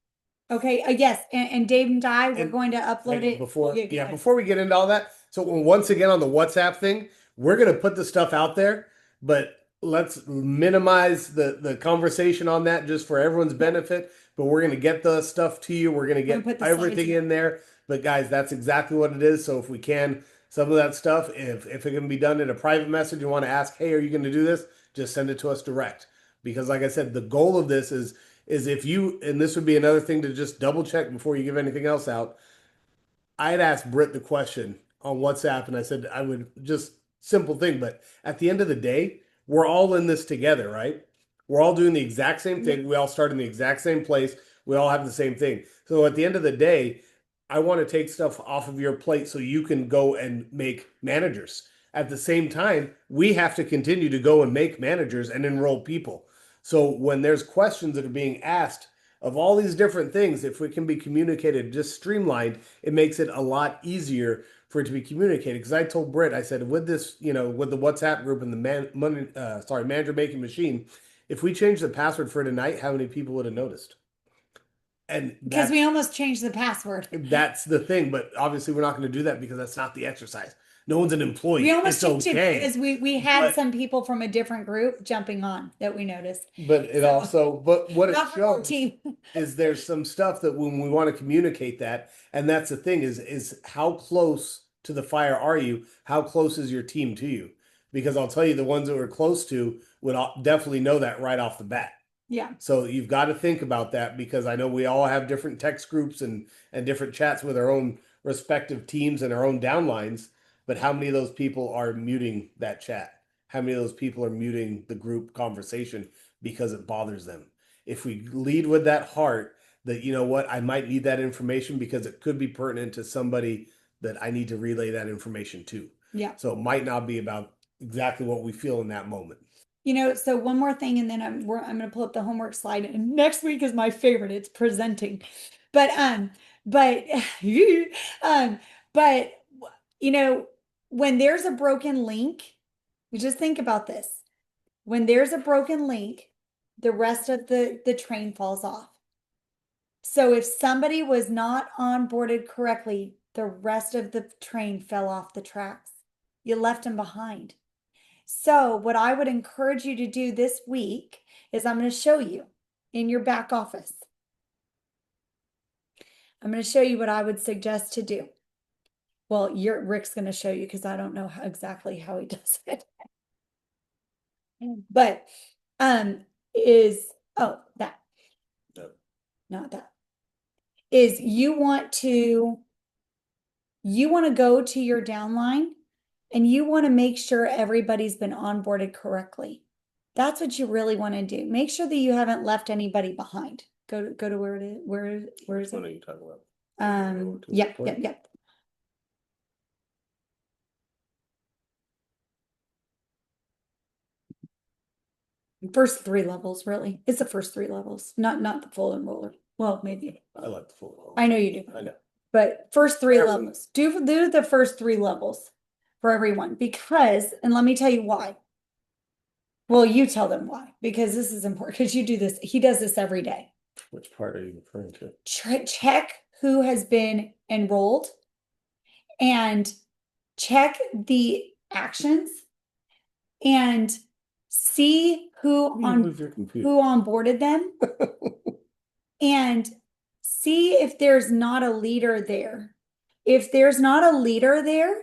okay, yes, and Dave and Di, we're And going to upload it. before Yeah, go yeah ahead. before we get into all that, so once again on the WhatsApp thing, we're going to put the stuff out there, but let's minimize the conversation on that just for everyone's benefit. But we're going to get the stuff to you, we're going to We're get gonna put the slides everything in. in there. But guys, that's exactly what it is. So if we can, some of that stuff, if it can be done in a private message, you want to ask, hey, are you going to do this, just send it to us direct. Because like I said, the goal of this is if you, and this would be another thing to just double check before you give anything else out. I had asked Britt the question on WhatsApp and I said I would just simple thing, but at the end of the day, we're all in this together, right? We're all doing the exact same thing. We all start in the exact same place. We all have the same thing. So at the end of the day, I want to take stuff off of your plate so you can go and make managers. At the same time, we have to continue to go and make managers and enroll people. So when there's questions that are being asked of all these different things, if it can be communicated just streamlined, it makes it a lot easier for it to be communicated. Because I told Britt, I said, with this, with the WhatsApp group and the manager making machine, if we change the password for tonight, how many people would have noticed? And Because we almost changed the password. that's the thing. But obviously, we're not going to do that because that's not the exercise. No one's an employee. We almost It's changed it okay. because we had But- some people from a different group jumping on that we noticed. But it also, but what it Not from our shows team. is there's some stuff that when we want to communicate that, and that's the thing is how close to the fire are you? How close is your team to you? Because I'll tell you, the ones that we're close to would definitely know that right off the bat. Yeah. So you've got to think about that because I know we all have different text groups and different chats with our own respective teams and our own downlines. But how many of those people are muting that chat? How many of those people are muting the group conversation because it bothers them? if we lead with that heart that, you know what, I might need that information because it could be pertinent to somebody that I need to relay that information to. Yeah. So it might not be about exactly what we feel in that moment. So one more thing, and then I'm going to pull up the homework slide. And next week is my favorite. It's presenting, but but but when there's a broken link, you just think about this. When there's a broken link, the rest of the train falls off. So if somebody was not onboarded correctly, the rest of the train fell off the tracks. You left them behind. So what I would encourage you to do this week is I'm going to show you in your back office. I'm going to show you what I would suggest to do. Well, Rick's going to show you because I don't know exactly how he does it. But that No. not that is you want to go to your downline and you want to make sure everybody's been onboarded correctly. That's what you really want to do. Make sure that you haven't left anybody behind. Go to where it is. Where is What are it? you talking about? Yep. First 3 levels, really. It's the first 3 levels, not the full enroller. Well, maybe. I like the full enrollment. I know you do. I know. But first 3 Everyone. levels. Do the first 3 levels for everyone because, and let me tell you why. Well, you tell them why, because this is important because you do this. He does this every day. Which part are you referring to? Check who has been enrolled and check the actions and see who onboarded them and see if there's not a leader there. If there's not a leader there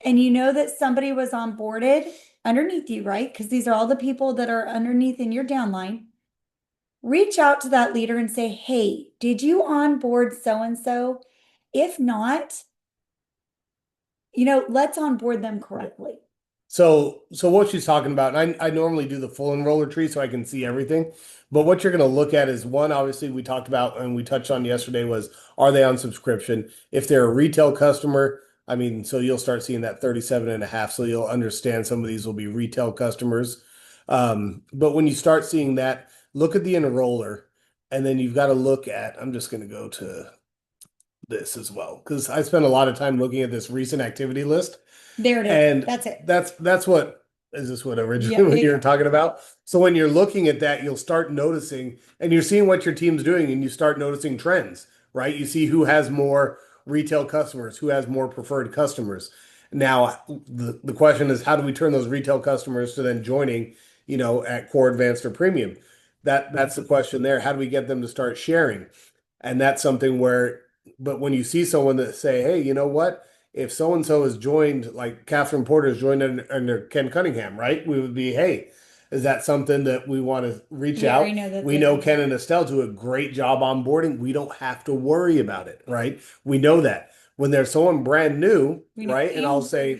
and you know that somebody was onboarded underneath you, right? Because these are all the people that are underneath in your downline. Reach out to that leader and say, hey, did you onboard so-and-so? If not, let's onboard them correctly. So what she's talking about, and I normally do the full enroller tree so I can see everything. But what you're going to look at is one, obviously we talked about and we touched on yesterday was, are they on subscription? If they're a retail customer, so you'll start seeing that 37.5. So you'll understand some of these will be retail customers. But when you start seeing that, look at the enroller and then you've got to look at, I'm just going to go to this as well, because I spent a lot of time looking at this recent activity list. There it is. And that's it. That's what is this what originally you're talking about? So when you're looking at that, you'll start noticing and you're seeing what your team's doing and you start noticing trends, right? You see who has more retail customers, who has more preferred customers. Now, the question is, how do we turn those retail customers to then joining, at core, advanced, or premium? That's the question there. How do we get them to start sharing? And that's something where, but when you see someone that say, hey, you know what? If so-and-so has joined, like Catherine Porter has joined under Ken Cunningham, right? We would be, hey, is that something that we want to reach out? We know Ken and Estelle do a great job onboarding. We don't have to worry about it, right? We know that. When there's someone brand new, right? And I'll say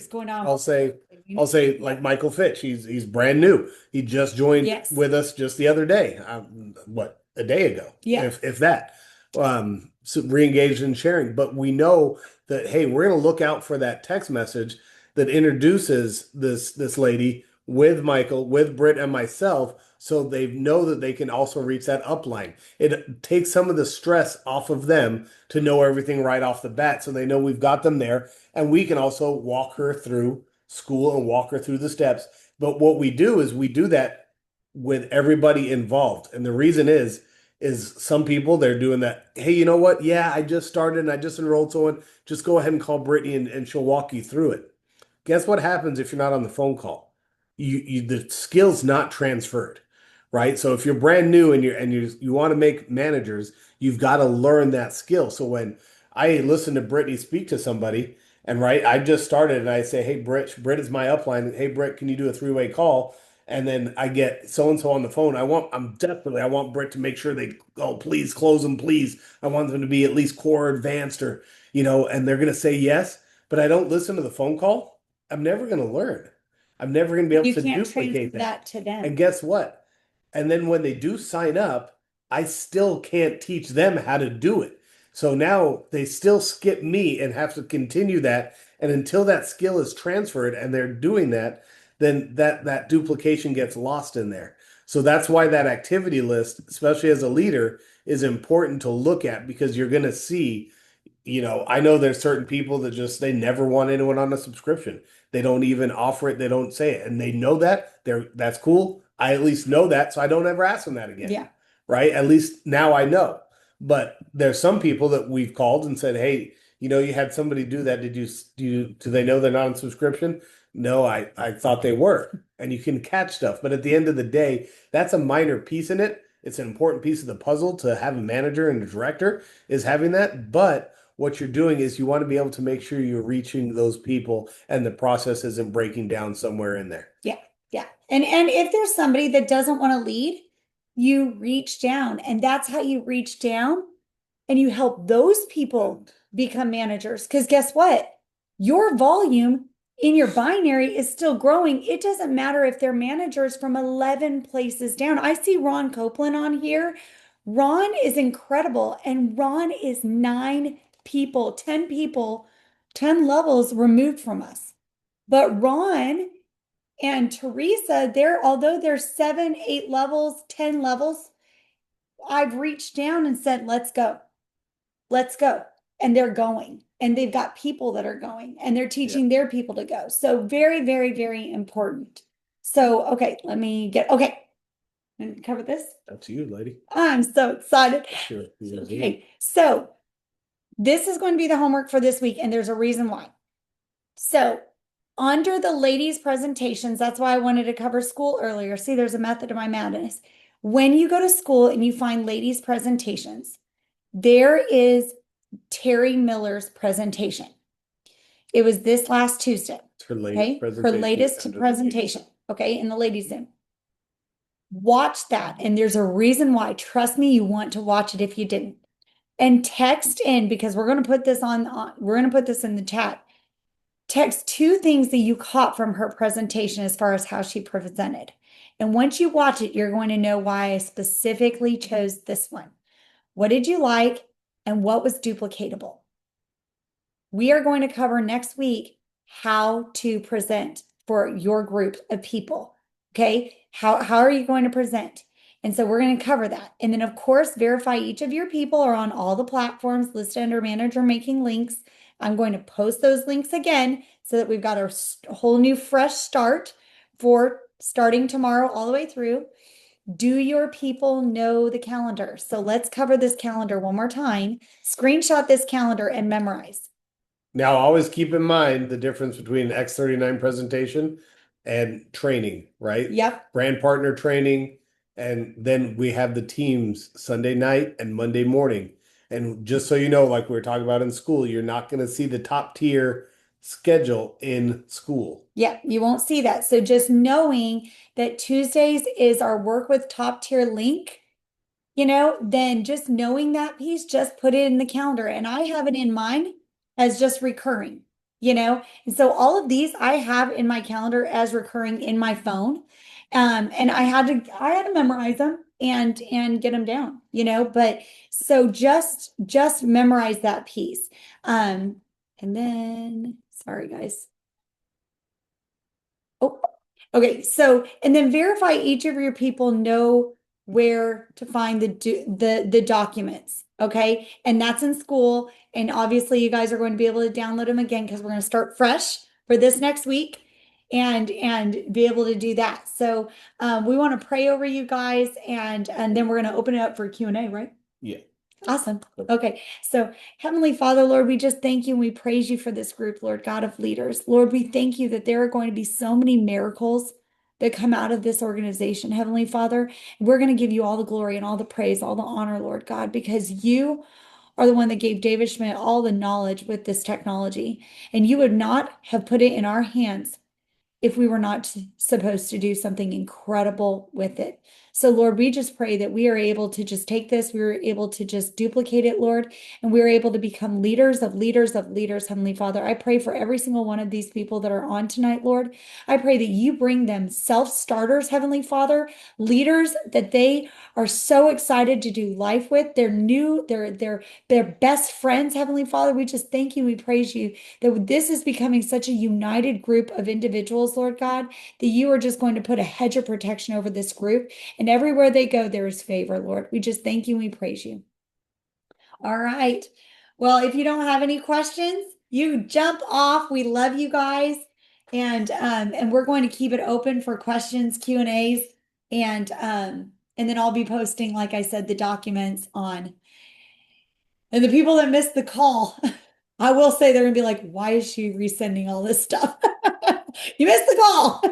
like Michael Fitch, he's brand new. He just joined with us just the other day. A day ago, if that. So re-engaged in sharing, but we know that, hey, we're going to look out for that text message that introduces this lady with Michael, with Britt and myself, so they know that they can also reach that upline. It takes some of the stress off of them to know everything right off the bat, so they know we've got them there, and we can also walk her through school and walk her through the steps. But what we do is we do that with everybody involved, and the reason is some people, they're doing that. Hey, you know what? Yeah, I just started and I just enrolled someone. Just go ahead and call Brittany and she'll walk you through it. Guess what happens if you're not on the phone call? The skill's not transferred, right? So if you're brand new and you want to make managers, you've got to learn that skill. So when I listen to Brittany speak to somebody, and right, I just started and I say, hey, Britt is my upline. Hey, Britt, can you do a 3-way call? And then I get so-and-so on the phone. I want Britt to make sure please close them, please. I want them to be at least core, advanced, or, and they're going to say yes, but I don't listen to the phone call. I'm never going to learn. I'm never going to be able to duplicate that to them. And guess what? And then when they do sign up, I still can't teach them how to do it. So now they still skip me and have to continue that. And until that skill is transferred and they're doing that, then that duplication gets lost in there. So that's why that activity list, especially as a leader, is important to look at because you're going to see, I know there's certain people that just they never want anyone on a subscription. They don't even offer it, they don't say it. And they know that's cool. I at least know that, so I don't ever ask them that again. Yeah. Right? At least now I know. But there's some people that we've called and said, "Hey, you had somebody do that. Do they know they're not on subscription?" No, I thought they were. And you can catch stuff, but at the end of the day, that's a minor piece in it. It's an important piece of the puzzle to have a manager and a director is having that, but what you're doing is you want to be able to make sure you're reaching those people and the process isn't breaking down somewhere in there. Yeah. Yeah. And if there's somebody that doesn't want to lead, you reach down, and that's how you reach down and you help those people become managers. Because guess what? Your volume in your binary is still growing. It doesn't matter if they're managers from 11 places down. I see Ron Copeland on here. Ron is incredible, and Ron is 9 people, 10 people, 10 levels removed from us. But Ron and Teresa, although they're 7, 8 levels, 10 levels, I've reached down and said, let's go. Let's go. And they're going. And they've got people that are going and they're teaching their people to go. So very, very, very important. So, okay, okay. And cover this. That's you, lady. I'm so excited. Sure. Okay. So this is going to be the homework for this week, and there's a reason why. So under the ladies' presentations, that's why I wanted to cover school earlier. See, there's a method to my madness. When you go to school and you find ladies' presentations, there is Terry Miller's presentation. It was this last Tuesday. Her latest presentation. Her latest presentation. Okay, in the ladies' Zoom. Watch that, and there's a reason why. Trust me, you want to watch it if you didn't. And text in, because we're going to put this we're going to put this in the chat. Text 2 things that you caught from her presentation as far as how she presented. And once you watch it, you're going to know why I specifically chose this one. What did you like, and what was duplicatable? We are going to cover next week how to present for your group of people. Okay, how are you going to present? And so we're going to cover that. And then, of course, verify each of your people are on all the platforms listed under manager making links. I'm going to post those links again so that we've got a whole new fresh start for starting tomorrow all the way through. Do your people know the calendar? So let's cover this calendar one more time. Screenshot this calendar and memorize. Now, always keep in mind the difference between X39 presentation and training, right? Yep. Brand partner training. And then we have the teams Sunday night and Monday morning. And just so you know, like we were talking about in school, you're not going to see the top tier schedule in school. Yeah, you won't see that. So just knowing that Tuesdays is our work with top tier link, then just knowing that piece, just put it in the calendar. And I have it in mind as just recurring, and so all of these I have in my calendar as recurring in my phone. And I had to memorize them and get them down, but so just memorize that piece. And then, sorry guys. Oh, okay. So, and then verify each of your people know where to find the documents. Okay. And that's in school. And obviously you guys are going to be able to download them again because we're going to start fresh for this next week and be able to do that. So we want to pray over you guys, and then we're going to open it up for Q&A, right? Yeah. Awesome. Okay. So Heavenly Father, Lord, we just thank you and we praise you for this group, Lord God of leaders. Lord, we thank you that there are going to be so many miracles that come out of this organization, Heavenly Father. We're going to give you all the glory and all the praise, all the honor, Lord God, because you are the one that gave David Schmidt all the knowledge with this technology. And you would not have put it in our hands if we were not supposed to do something incredible with it. So, Lord, we just pray that we are able to just take this, we are able to just duplicate it, Lord, and we're able to become leaders of leaders of leaders, Heavenly Father. I pray for every single one of these people that are on tonight, Lord. I pray that you bring them self-starters, Heavenly Father, leaders that they are so excited to do life with. They're new, they're best friends, Heavenly Father. We just thank you, we praise you that this is becoming such a united group of individuals, Lord God, that you are just going to put a hedge of protection over this group. And everywhere they go, there is favor, Lord. We just thank you and we praise you. All right. Well, if you don't have any questions, you jump off. We love you guys. And we're going to keep it open for questions, Q&As, and then I'll be posting, like I said, the documents on. And the people that missed the call, I will say they're gonna be like, why is she resending all this stuff? You missed the call.